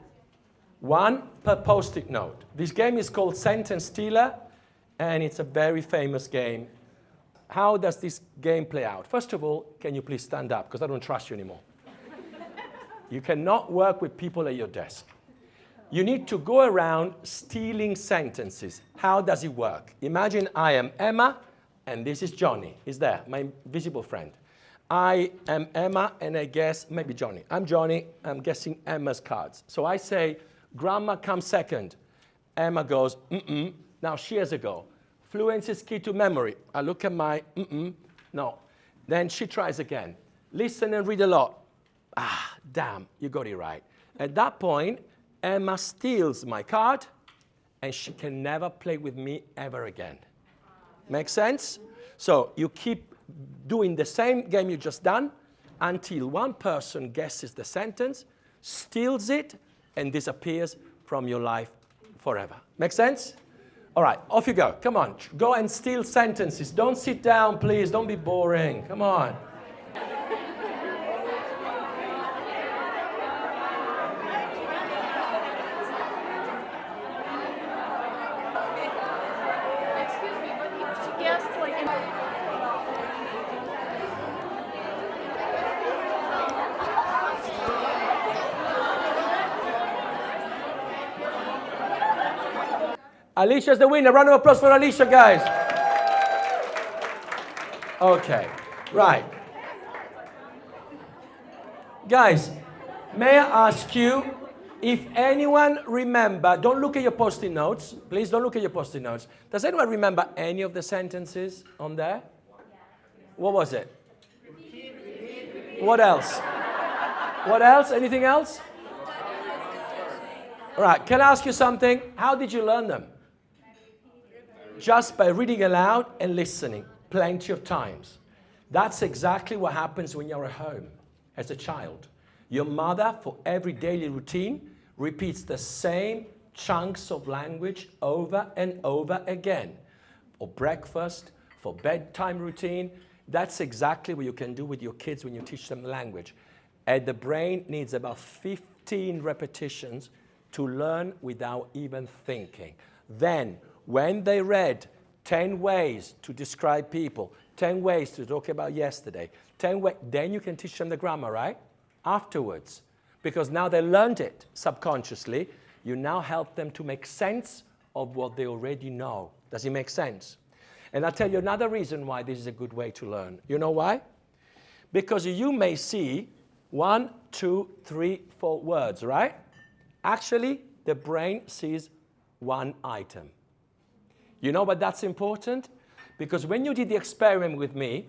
1 per Post-it note. This game is called Sentence Stealer, and it's a very famous game. How does this game play out? First of all, can you please stand up, because I don't trust you anymore. You cannot work with people at your desk. You need to go around stealing sentences. How does it work? Imagine I am Emma, and this is Johnny. He's there, my visible friend. I am Emma, and I guess maybe Johnny. I'm Johnny, I'm guessing Emma's cards. So I say, Grandma comes second. Emma goes, mm-mm. Now she has a go. Fluency is key to memory. I look at my, mm-mm, no. Then she tries again. Listen and read a lot. Ah, damn, you got it right. At that point, Emma steals my card, and she can never play with me ever again. Make sense? So you keep doing the same game you just done until one person guesses the sentence, steals it, and disappears from your life forever. Make sense? All right, off you go. Come on, go and steal sentences. Don't sit down, please. Don't be boring. Come on. Excuse me, but if she guessed like Alicia's the winner. Round of applause for Alicia, guys. Okay, right. Guys, may I ask you if anyone remember, don't look at your post-it notes. Please don't look at your post-it notes. Does anyone remember any of the sentences on there? What was it? What else? What else? Anything else? All right, can I ask you something? How did you learn them? Just by reading aloud and listening plenty of times. That's exactly what happens when you're at home as a child. Your mother, for every daily routine, repeats the same chunks of language over and over again. For breakfast, for bedtime routine. That's exactly what you can do with your kids when you teach them language. And the brain needs about 15 repetitions to learn without even thinking. Then, when they read 10 ways to describe people, 10 ways to talk about yesterday, then you can teach them the grammar, right? Afterwards. Because now they learned it subconsciously, you now help them to make sense of what they already know. Does it make sense? And I'll tell you another reason why this is a good way to learn. You know why? Because you may see 1, 2, 3, 4 words, right? Actually, the brain sees one item. You know why that's important? Because when you did the experiment with me,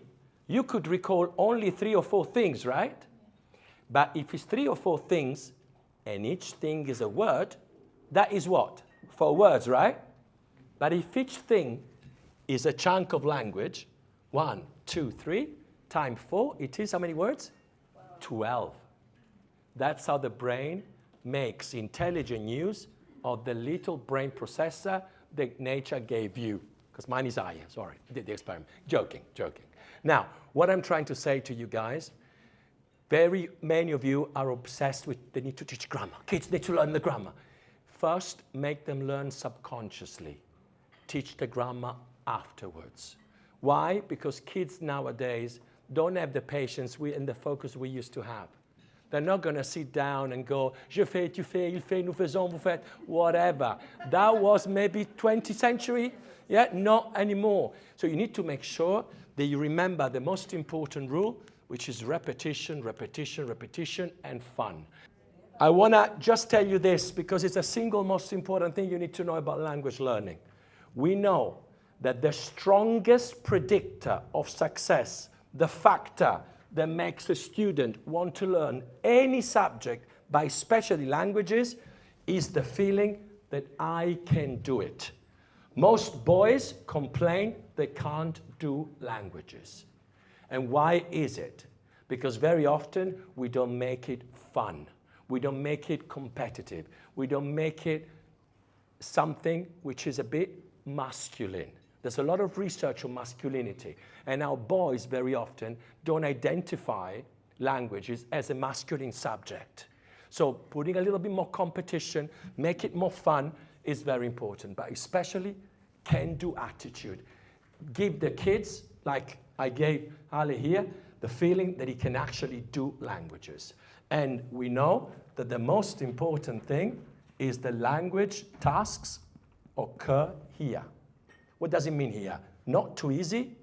you could recall only 3 or 4 things, right? But if it's 3 or 4 things, and each thing is a word, that is what? 4 words, right? But if each thing is a chunk of language, 1, 2, 3, times 4, it is how many words? 12. That's how the brain makes intelligent use of the little brain processor that nature gave you. Because mine is higher, sorry, I did the experiment. Joking. Now, what I'm trying to say to you guys, very many of you are obsessed with the need to teach grammar. Kids need to learn the grammar. First, make them learn subconsciously. Teach the grammar afterwards. Why? Because kids nowadays don't have the patience and the focus we used to have. They're not going to sit down and go, je fais, tu fais, il fait, nous faisons, vous faites, whatever. That was maybe 20th century. Yeah, not anymore. So you need to make sure that you remember the most important rule, which is repetition, repetition, repetition, and fun. I want to just tell you this because it's the single most important thing you need to know about language learning. We know that the strongest predictor of success, the factor that makes a student want to learn any subject, by especially languages, is the feeling that I can do it. Most boys complain they can't do languages. And why is it? Because very often we don't make it fun. We don't make it competitive. We don't make it something which is a bit masculine. There's a lot of research on masculinity. And our boys very often don't identify languages as a masculine subject. So putting a little bit more competition, make it more fun is very important. But especially can-do attitude. Give the kids, like I gave Ali here, the feeling that he can actually do languages. And we know that the most important thing is the language tasks occur here. What does it mean here? Not too easy,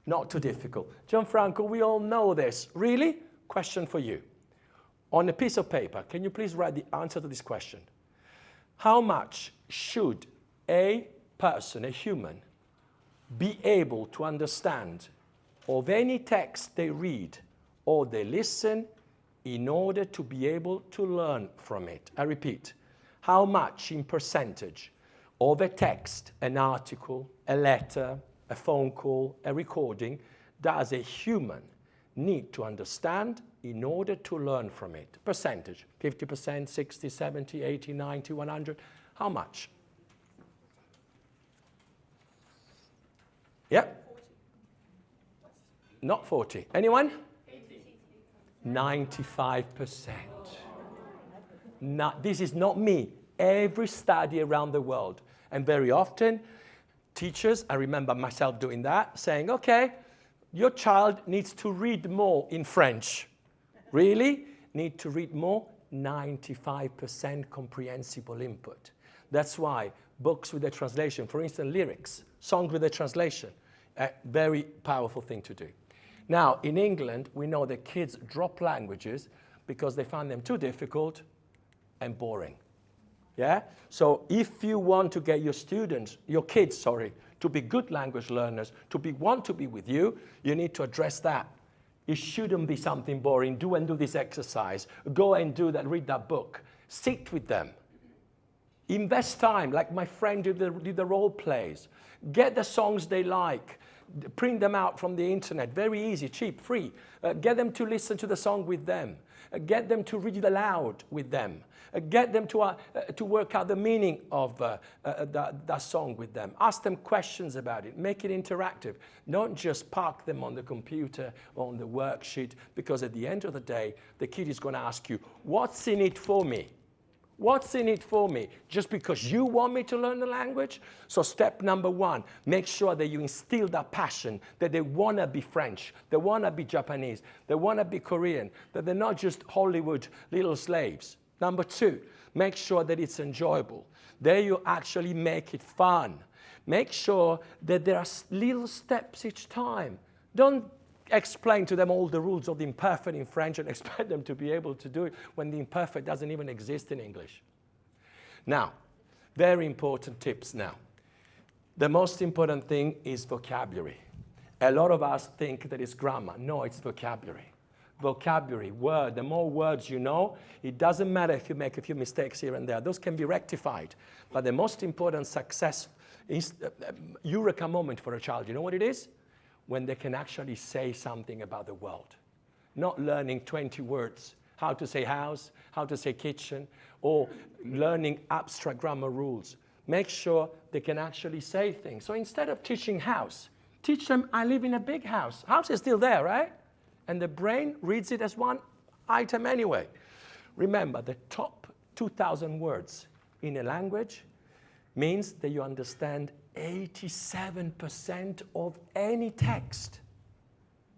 not too difficult. Gianfranco, we all know this. Really? Question for you. On a piece of paper, can you please write the answer to this question? How much should a person, a human, be able to understand of any text they read or they listen in order to be able to learn from it? I repeat, how much in percentage of a text, an article, a letter, a phone call, a recording, does a human need to understand in order to learn from it? Percentage, 50%, 60, 70, 80, 90, 100, how much? Yep. Not 40. Anyone? 95%. This is not me. Every study around the world. And very often, teachers, I remember myself doing that, saying, okay, your child needs to read more in French. Really? Need to read more? 95% comprehensible input. That's why books with the translation. For instance, lyrics, songs with the translation. A very powerful thing to do. Now, in England, we know that kids drop languages because they find them too difficult and boring. Yeah? So if you want to get your kids, to be good language learners, want to be with you, you need to address that. It shouldn't be something boring. Do this exercise. Go and do that, read that book. Sit with them. Invest time, like my friend did the role plays. Get the songs they like. Print them out from the internet. Very easy, cheap, free. Get them to listen to the song with them. Get them to read it aloud with them. Get them to work out the meaning of that song with them. Ask them questions about it. Make it interactive. Don't just park them on the computer or on the worksheet, because at the end of the day, the kid is going to ask you, what's in it for me? What's in it for me? Just because you want me to learn the language? So step number one, make sure that you instill that passion, that they want to be French, they want to be Japanese, they want to be Korean, that they're not just Hollywood little slaves. Number two, make sure that it's enjoyable. There you actually make it fun. Make sure that there are little steps each time. Don't explain to them all the rules of the imperfect in French and expect them to be able to do it when the imperfect doesn't even exist in English. Now, very important tips now. The most important thing is vocabulary. A lot of us think that it's grammar. No, it's vocabulary. Vocabulary, word, the more words you know, it doesn't matter if you make a few mistakes here and there. Those can be rectified. But the most important success is eureka moment for a child. You know what it is? When they can actually say something about the world. Not learning 20 words, how to say house, how to say kitchen, or learning abstract grammar rules. Make sure they can actually say things. So instead of teaching house, teach them, I live in a big house. House is still there, right? And the brain reads it as one item anyway. Remember, the top 2,000 words in a language means that you understand 87% of any text.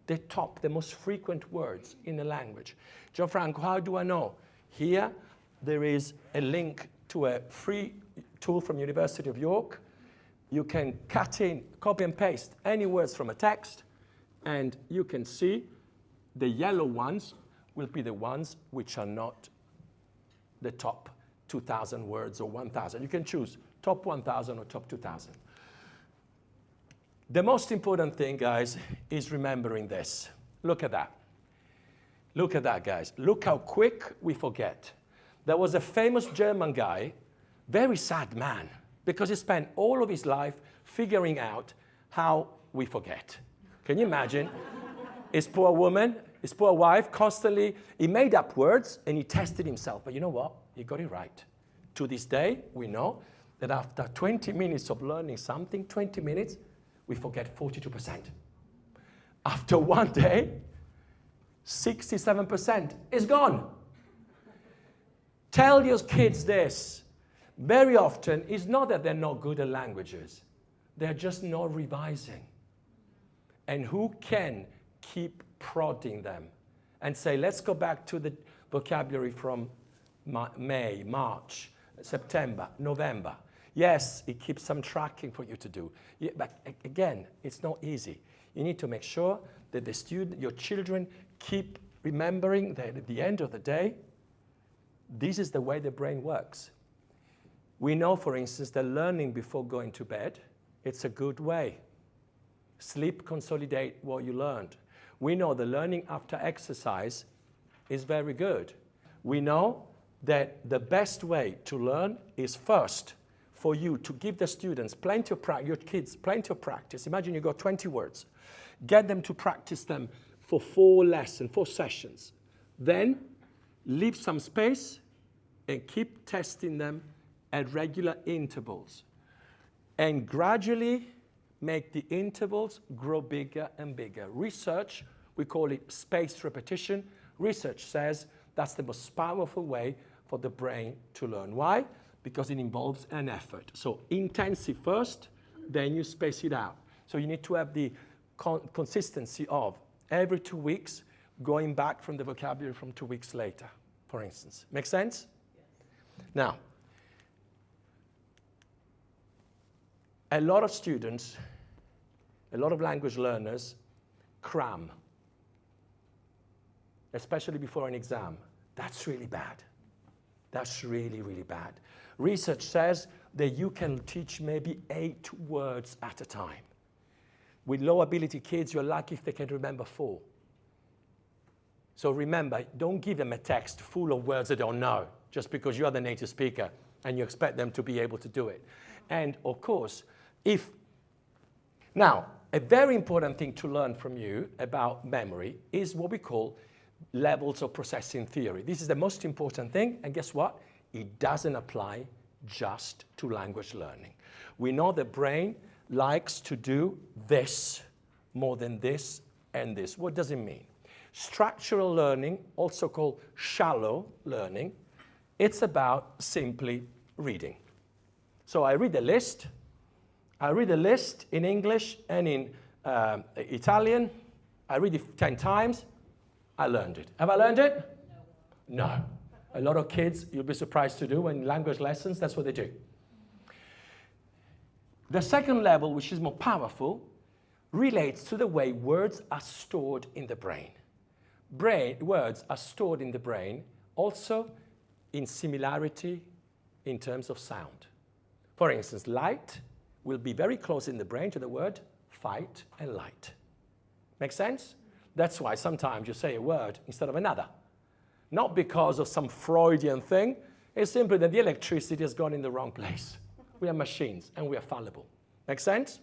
The most frequent words in a language. Gianfranco, how do I know? Here, there is a link to a free tool from University of York. You can cut in, copy and paste any words from a text, and you can see the yellow ones will be the ones which are not the top 2,000 words or 1,000. You can choose top 1,000 or top 2,000. The most important thing, guys, is remembering this. Look at that. Look at that, guys. Look how quick we forget. There was a famous German guy, very sad man, because he spent all of his life figuring out how we forget. Can you imagine? His poor woman, his poor wife, constantly, he made up words and he tested himself. But you know what? He got it right. To this day, we know that after 20 minutes of learning something, 20 minutes, we forget 42%. After one day, 67% is gone. Tell your kids this. Very often, it's not that they're not good at languages. They're just not revising. And who can keep prodding them and say, let's go back to the vocabulary from May, March, September, November. Yes, it keeps some tracking for you to do. Yeah, but again, it's not easy. You need to make sure that your children keep remembering that at the end of the day, this is the way the brain works. We know, for instance, that learning before going to bed, it's a good way. Sleep, consolidate what you learned. We know the learning after exercise is very good. We know that the best way to learn is first for you to give the students plenty of practice, your kids plenty of practice. Imagine you got 20 words. Get them to practice them for 4 sessions. Then leave some space and keep testing them at regular intervals. And gradually make the intervals grow bigger and bigger. Research, we call it spaced repetition. Research says that's the most powerful way for the brain to learn. Why? Because it involves an effort. So intensive first, then you space it out. So you need to have the consistency of every 2 weeks going back from the vocabulary from 2 weeks later, for instance. Make sense? Yes. Now, A lot of students, a lot of language learners cram, especially before an exam. That's really bad. That's really, really bad. Research says that you can teach maybe 8 words at a time. With low ability kids, you're lucky if they can remember 4. So remember, don't give them a text full of words they don't know, just because you're the native speaker and you expect them to be able to do it. And of course, now, a very important thing to learn from you about memory is what we call levels of processing theory. This is the most important thing, and guess what? It doesn't apply just to language learning. We know the brain likes to do this more than this and this. What does it mean? Structural learning, also called shallow learning, it's about simply reading. So I read a list. I read a list in English and in Italian. I read it 10 times. I learned it. Have I learned it? No. A lot of kids, you'll be surprised to do, in language lessons, that's what they do. The second level, which is more powerful, relates to the way words are stored in the brain. Words are stored in the brain also in similarity in terms of sound. For instance, light will be very close in the brain to the word fight and light. Make sense? That's why sometimes you say a word instead of another. Not because of some Freudian thing, it's simply that the electricity has gone in the wrong place. We are machines and we are fallible. Make sense?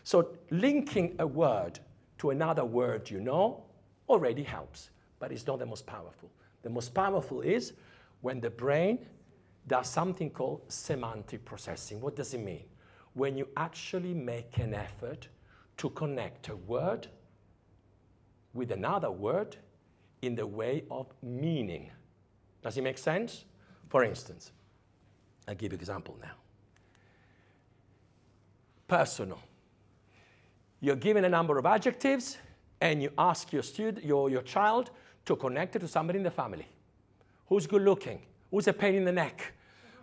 So linking a word to another word you know already helps, but it's not the most powerful. The most powerful is when the brain does something called semantic processing. What does it mean? When you actually make an effort to connect a word with another word in the way of meaning. Does it make sense? For instance, I'll give you an example now. Personal. You're given a number of adjectives and you ask your child to connect it to somebody in the family. Who's good looking? Who's a pain in the neck?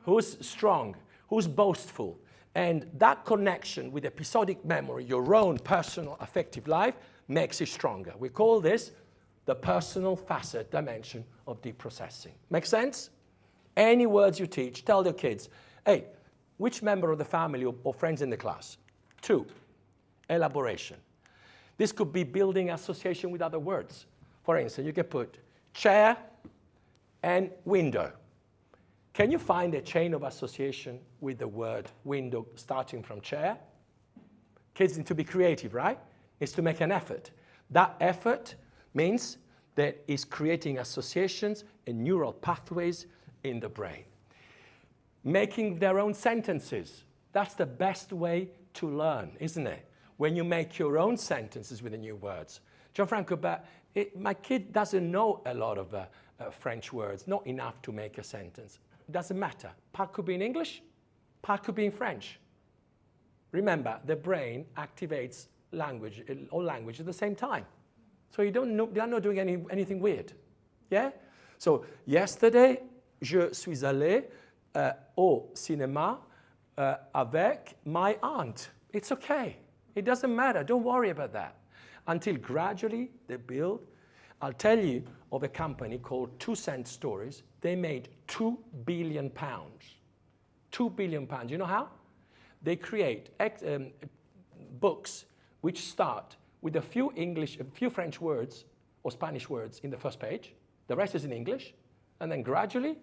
Who's strong? Who's boastful? And that connection with episodic memory, your own personal affective life, makes it stronger. We call this the personal facet dimension of deep processing. Make sense? Any words you teach, tell your kids, hey, which member of the family or friends in the class? 2, elaboration. This could be building association with other words. For instance, you can put chair and window. Can you find a chain of association with the word window starting from chair? Kids need to be creative, right? It's to make an effort. That effort means that it's creating associations and neural pathways in the brain. Making their own sentences. That's the best way to learn, isn't it? When you make your own sentences with the new words. Gianfranco, but my kid doesn't know a lot of French words, not enough to make a sentence. It doesn't matter. Part could be in English, part could be in French. Remember, the brain activates all language at the same time. So they are not doing anything weird. Yeah? So yesterday, je suis allé au cinéma avec my aunt. It's okay. It doesn't matter. Don't worry about that. Until gradually they build. I'll tell you of a company called 2 Cent Stories. They made £2 billion. £2 billion. You know how? They create books which start with a few French words or Spanish words in the first page. The rest is in English. And then gradually,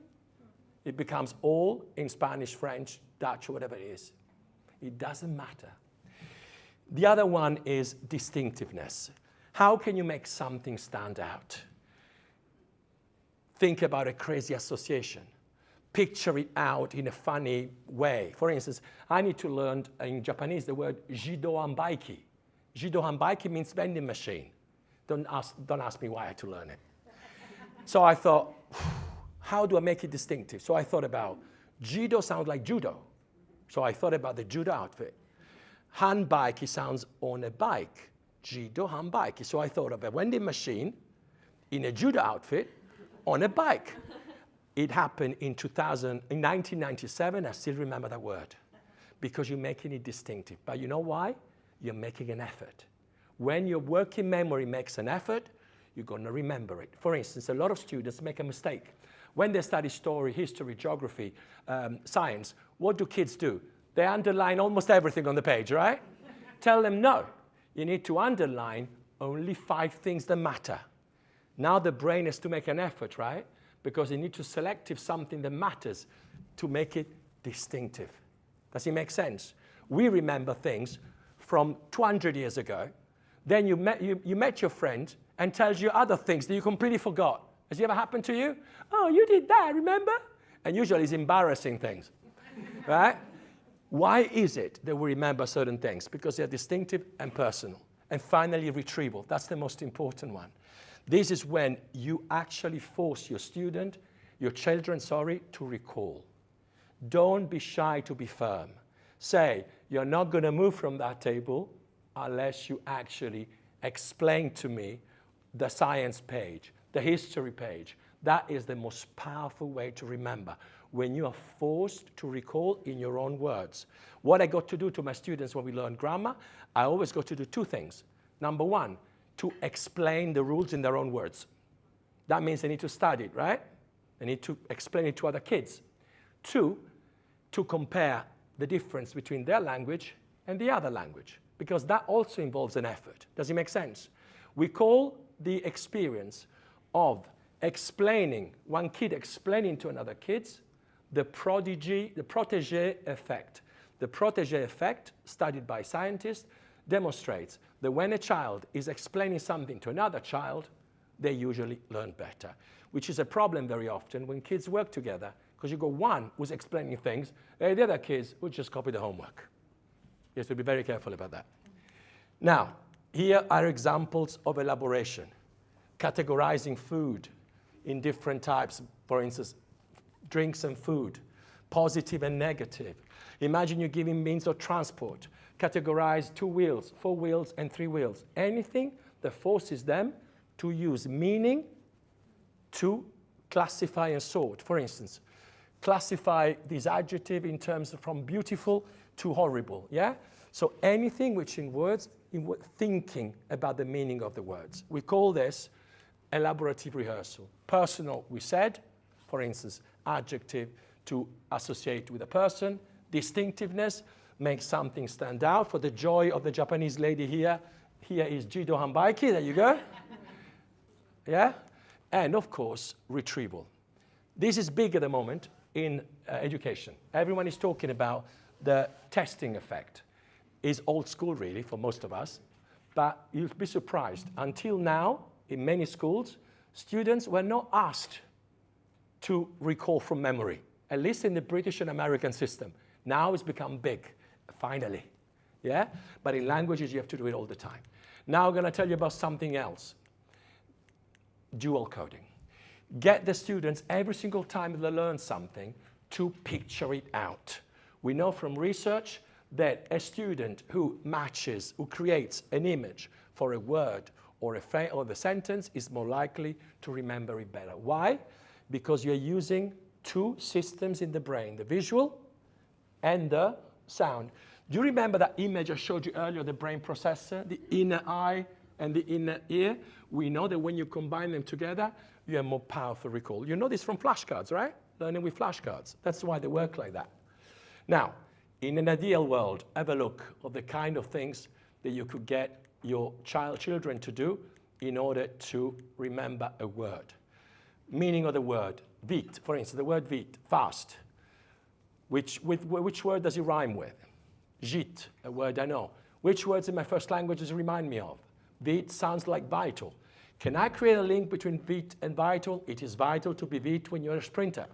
it becomes all in Spanish, French, Dutch, or whatever it is. It doesn't matter. The other one is distinctiveness. How can you make something stand out? Think about a crazy association. Picture it out in a funny way. For instance, I need to learn in Japanese the word jido hanbaiki. Jido hanbaiki means vending machine. Don't ask me why I had to learn it. So I thought, how do I make it distinctive? So I thought about, jido sounds like judo. So I thought about the judo outfit. Hanbaiki sounds on a bike. Jido hanbaiki. So I thought of a vending machine in a judo outfit on a bike. It happened in 1997. I still remember that word. because you're making it distinctive. But you know why? You're making an effort. When your working memory makes an effort, you're going to remember it. For instance, a lot of students make a mistake. When they study story, history, geography, science, what do kids do? They underline almost everything on the page, right? Tell them no. You need to underline only 5 things that matter. Now the brain has to make an effort, right? Because you need to select something that matters to make it distinctive. Does it make sense? We remember things from 200 years ago. Then you met your friend and tells you other things that you completely forgot. Has it ever happened to you? Oh, you did that, remember? And usually it's embarrassing things, right? Why is it that we remember certain things? Because they're distinctive and personal. And finally, retrieval. That's the most important one. This is when you actually force your children, to recall. Don't be shy to be firm. Say, you're not going to move from that table unless you actually explain to me the science page, the history page. That is the most powerful way to remember, when you are forced to recall in your own words. What I got to do to my students when we learn grammar, I always got to do 2 things. Number 1, to explain the rules in their own words. That means they need to study it, right? They need to explain it to other kids. 2, to compare the difference between their language and the other language, because that also involves an effort. Does it make sense? We call the experience of one kid explaining to another kid, the protégé effect. The protégé effect, studied by scientists, demonstrates that when a child is explaining something to another child, they usually learn better, which is a problem very often when kids work together, because you got one who's explaining things, and the other kids who just copy the homework. You have to be very careful about that. Now, here are examples of elaboration. Categorizing food in different types, for instance, drinks and food, positive and negative. Imagine you're giving means of transport. Categorize 2 wheels, 4 wheels, and 3 wheels. Anything that forces them to use meaning to classify and sort. For instance, classify this adjective in terms of from beautiful to horrible, yeah? So anything which in words, thinking about the meaning of the words. We call this elaborative rehearsal. Personal, we said, for instance, adjective to associate with a person. Distinctiveness, makes something stand out. For the joy of the Japanese lady here is Jido Hanbaiki, there you go. Yeah? And of course, retrieval. This is big at the moment in education. Everyone is talking about the testing effect. It's old school really for most of us, but you'll be surprised. Until now, in many schools, students were not asked to recall from memory, at least in the British and American system. Now it's become big, finally, yeah? But in languages, you have to do it all the time. Now I'm gonna tell you about something else, dual coding. Get the students, every single time they learn something, to picture it out. We know from research that a student who creates an image for a word or the sentence is more likely to remember it better. Why? Because you're using 2 systems in the brain, the visual and the sound. Do you remember that image I showed you earlier, the brain processor, the inner eye and the inner ear? We know that when you combine them together, you have more powerful recall. You know this from flashcards, right? Learning with flashcards. That's why they work like that. Now, in an ideal world, have a look of the kind of things that you could get your children to do in order to remember a word. Meaning of the word, vite, for instance, the word vite, fast. Which word does it rhyme with? Gite, a word I know. Which words in my first language does it remind me of? Vite sounds like vital. Can I create a link between vite and vital? It is vital to be vite when you're a sprinter.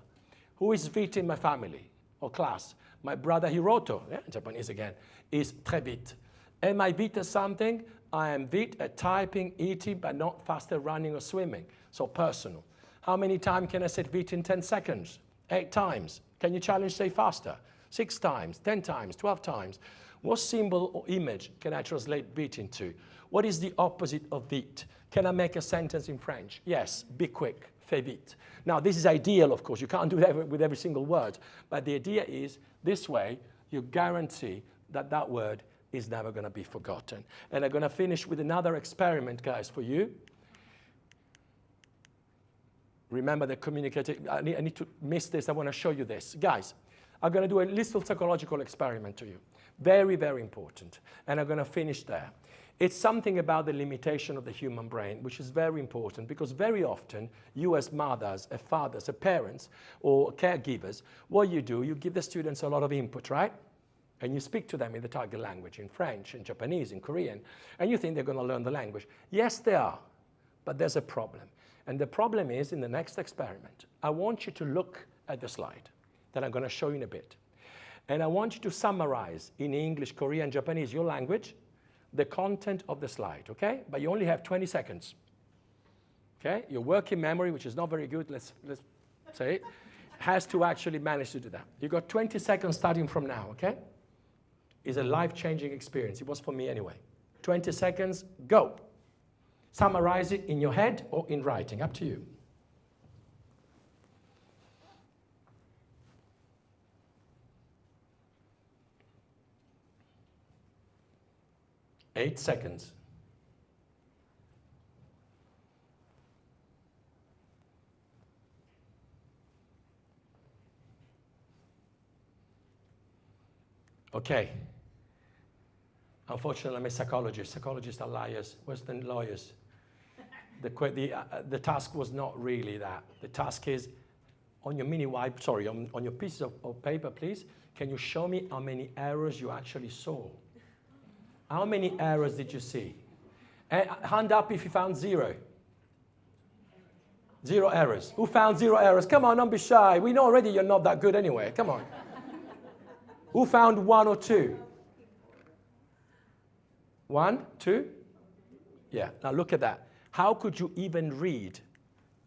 Who is vite in my family or class? My brother Hiroto, Japanese again, is très vite. Am I vite at something? I am vite at typing, eating, but not fast at running or swimming. So personal. How many times can I say vite in 10 seconds? 8 times. Can you challenge say faster? 6 times, 10 times, 12 times. What symbol or image can I translate vite into? What is the opposite of vite? Can I make a sentence in French? Yes, be quick, fais vite. Now, this is ideal, of course. You can't do that with every single word. But the idea is, this way, you guarantee that that word is never going to be forgotten. And I'm going to finish with another experiment, guys, for you. Remember the communicative, I need to miss this, I want to show you this. Guys, I'm going to do a little psychological experiment to you. Very, very important. And I'm going to finish there. It's something about the limitation of the human brain, which is very important, because very often, you as mothers, as fathers, as parents, or caregivers, what you do, you give the students a lot of input, right? And you speak to them in the target language, in French, in Japanese, in Korean, and you think they're going to learn the language. Yes, they are, but there's a problem. And the problem is, in the next experiment, I want you to look at the slide that I'm going to show you in a bit. And I want you to summarize in English, Korean, Japanese, your language, the content of the slide, okay? But you only have 20 seconds, okay? Your working memory, which is not very good, let's say it, has to actually manage to do that. You got 20 seconds starting from now, okay? It's a life-changing experience. It was for me anyway. 20 seconds, go. Summarize it in your head or in writing, up to you. Eight seconds. Okay. Unfortunately, I'm a psychologist. Psychologists are liars, worse than lawyers. The task was not really that. The task is, on your on your pieces of paper, please, can you show me how many errors you actually saw? How many errors did you see? Hand up if you found zero. Zero errors. Who found zero errors? Come on, don't be shy. We know already you're not that good anyway. Come on. Who found one or two? One, two? Yeah, now look at that. How could you even read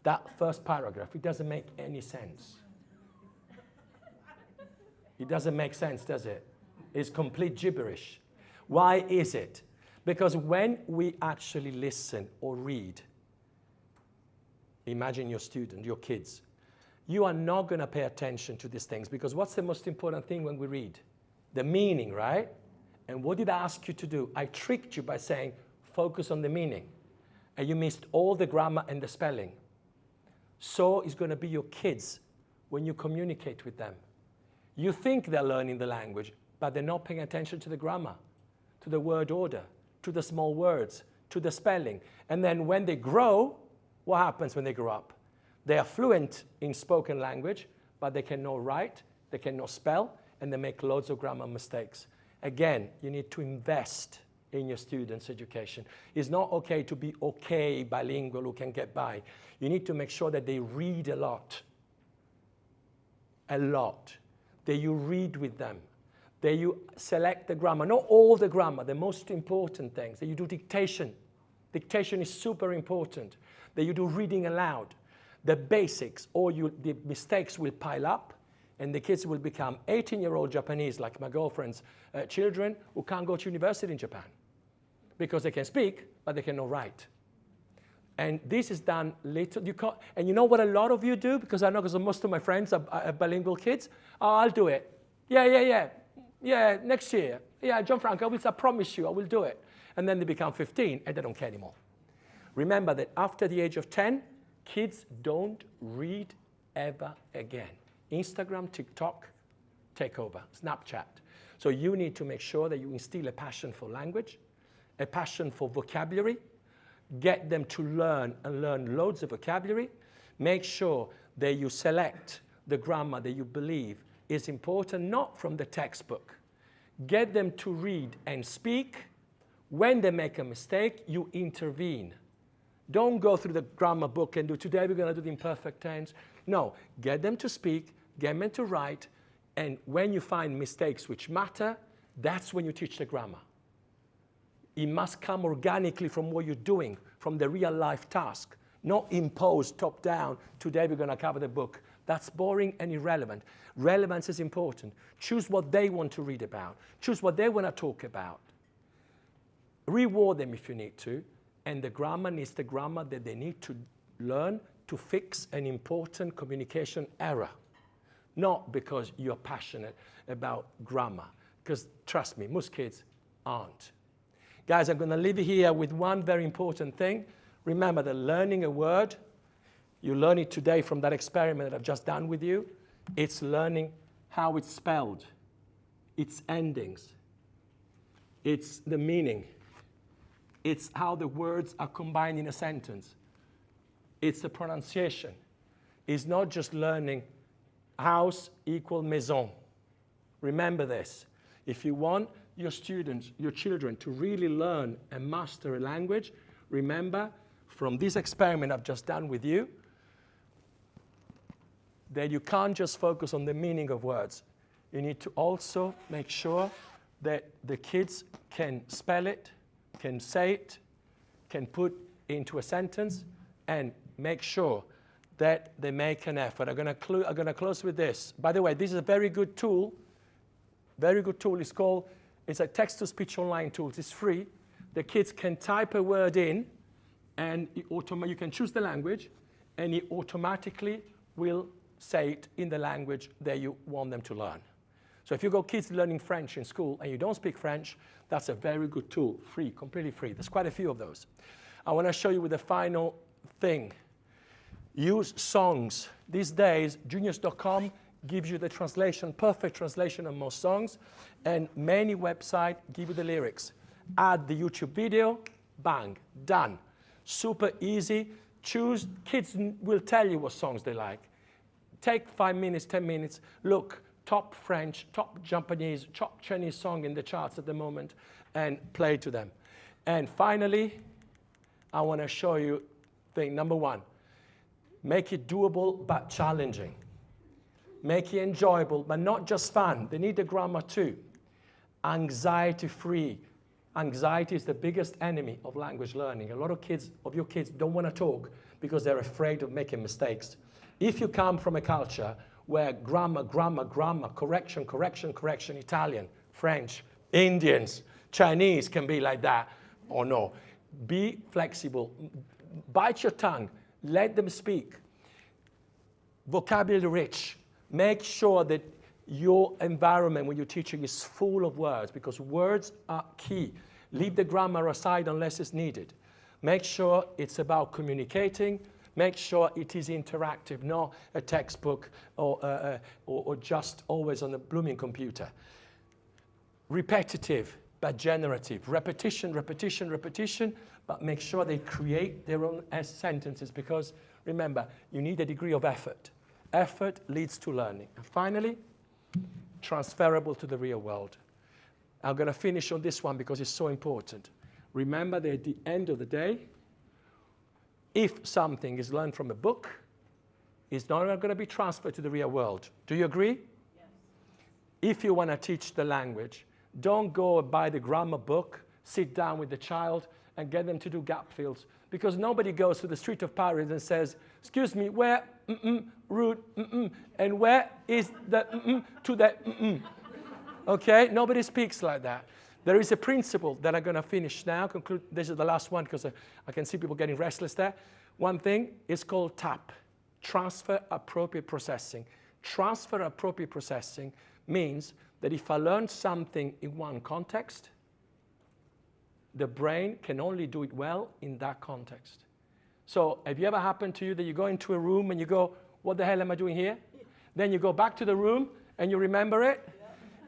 that first paragraph? It doesn't make any sense. It doesn't make sense, does it? It's complete gibberish. Why is it? Because when we actually listen or read, imagine your student, your kids, you are not going to pay attention to these things, because what's the most important thing when we read? The meaning, right? And what did I ask you to do? I tricked you by saying, focus on the meaning. And you missed all the grammar and the spelling. So is going to be your kids when you communicate with them. You think they're learning the language, but they're not paying attention to the grammar, to the word order, to the small words, to the spelling. And then when they grow, what happens when they grow up? They are fluent in spoken language, but they cannot write, they cannot spell, and they make loads of grammar mistakes. Again, you need to invest in your students' education. It's not okay to be okay bilingual who can get by. You need to make sure that they read a lot, that you read with them, that you select the grammar, not all the grammar, the most important things, that you do dictation. Dictation is super important, that you do reading aloud. The basics, or the mistakes will pile up, and the kids will become 18-year-old Japanese, like my girlfriend's children, who can't go to university in Japan because they can speak, but they cannot write. And this is done little. And you know what a lot of you do? Because I know, because most of my friends are bilingual kids. Oh, I'll do it. Yeah, next year. Yeah, Gianfranco, I promise you, I will do it. And then they become 15, and they don't care anymore. Remember that after the age of 10, kids don't read ever again. Instagram, TikTok, take over, Snapchat. So you need to make sure that you instill a passion for language, a passion for vocabulary, get them to learn and learn loads of vocabulary. Make sure that you select the grammar that you believe is important, not from the textbook. Get them to read and speak. When they make a mistake, you intervene. Don't go through the grammar book and do, today we're going to do the imperfect tense. No, get them to speak, get them to write, and when you find mistakes which matter, that's when you teach the grammar. It must come organically from what you're doing, from the real life task, not imposed top down, today we're going to cover the book. That's boring and irrelevant. Relevance is important. Choose what they want to read about. Choose what they want to talk about. Reward them if you need to. And the grammar is the grammar that they need to learn to fix an important communication error. not because you're passionate about grammar, because trust me, most kids aren't. Guys, I'm going to leave you here with one very important thing. Remember that learning a word, you learn it today from that experiment that I've just done with you. It's learning how it's spelled, its endings, it's the meaning, it's how the words are combined in a sentence, it's the pronunciation. It's not just learning house equal maison. Remember this. If you want your students, your children to really learn and master a language, remember from this experiment I've just done with you, that you can't just focus on the meaning of words. You need to also make sure that the kids can spell it, can say it, can put into a sentence, and make sure that they make an effort. I'm going to close with this. By the way, this is a very good tool. Very good tool. It's a text-to-speech online tool. It's free. The kids can type a word in, and you can choose the language, and it automatically will say it in the language that you want them to learn. So if you got kids learning French in school and you don't speak French, that's a very good tool, free, completely free. There's quite a few of those. I want to show you with the final thing. Use songs. These days, Genius.com gives you the translation, perfect translation of most songs, and many websites give you the lyrics. Add the YouTube video, bang, done. Super easy. Choose, kids will tell you what songs they like. Take 5 minutes, 10 minutes, look, top French, top Japanese, top Chinese song in the charts at the moment, and play to them. And finally, I want to show you thing number one. Make it doable but challenging. Make it enjoyable but not just fun. They need the grammar too. Anxiety-free. Anxiety is the biggest enemy of language learning. A lot of your kids don't want to talk because they're afraid of making mistakes. If you come from a culture where grammar, correction, Italian, French, Indians, Chinese can be like that, or no, be flexible. Bite your tongue. Let them speak. Vocabulary rich. Make sure that your environment when you're teaching is full of words, because words are key. Leave the grammar aside unless it's needed. Make sure it's about communicating. Make sure it is interactive, not a textbook or just always on a blooming computer. Repetitive, but generative. Repetition, but make sure they create their own sentences, because remember, you need a degree of effort. Effort leads to learning. And finally, transferable to the real world. I'm going to finish on this one because it's so important. Remember that at the end of the day, if something is learned from a book, it's not going to be transferred to the real world. Do you agree? Yes. If you want to teach the language, don't go buy the grammar book, sit down with the child, and get them to do gap fills. Because nobody goes to the street of Paris and says, excuse me, where, rude, and where is the to the Okay? Nobody speaks like that. There is a principle that I'm going to finish now, conclude. This is the last one because I can see people getting restless there. One thing is called TAP, Transfer Appropriate Processing. Transfer Appropriate Processing means that if I learn something in one context, the brain can only do it well in that context. So have you ever happened to you that you go into a room and you go, what the hell am I doing here? Then you go back to the room and you remember it?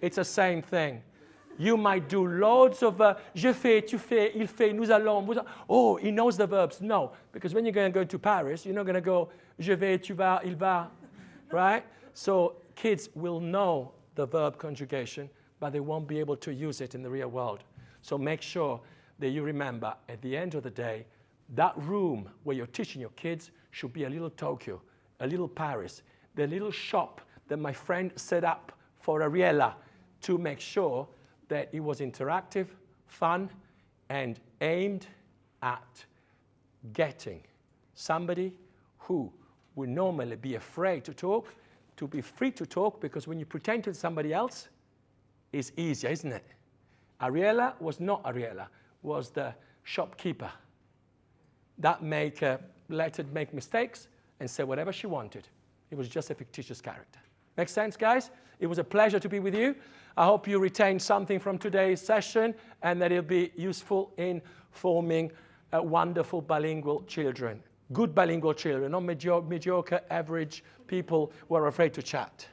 It's the same thing. You might do loads of je fais, tu fais, il fait, nous allons, vous allons. Oh, he knows the verbs. No, because when you're going to go to Paris, you're not going to go je vais, tu vas, il va, right? So kids will know the verb conjugation, but they won't be able to use it in the real world. So make sure that you remember at the end of the day, that room where you're teaching your kids should be a little Tokyo, a little Paris, the little shop that my friend set up for Ariella to make sure that it was interactive, fun, and aimed at getting somebody who would normally be afraid to talk, to be free to talk, because when you pretend to somebody else, it's easier, isn't it? Ariella was not Ariella, was the shopkeeper. That let her make mistakes and say whatever she wanted. It was just a fictitious character. Make sense, guys? It was a pleasure to be with you. I hope you retained something from today's session and that it'll be useful in forming wonderful bilingual children. Good bilingual children, not mediocre, average people who are afraid to chat.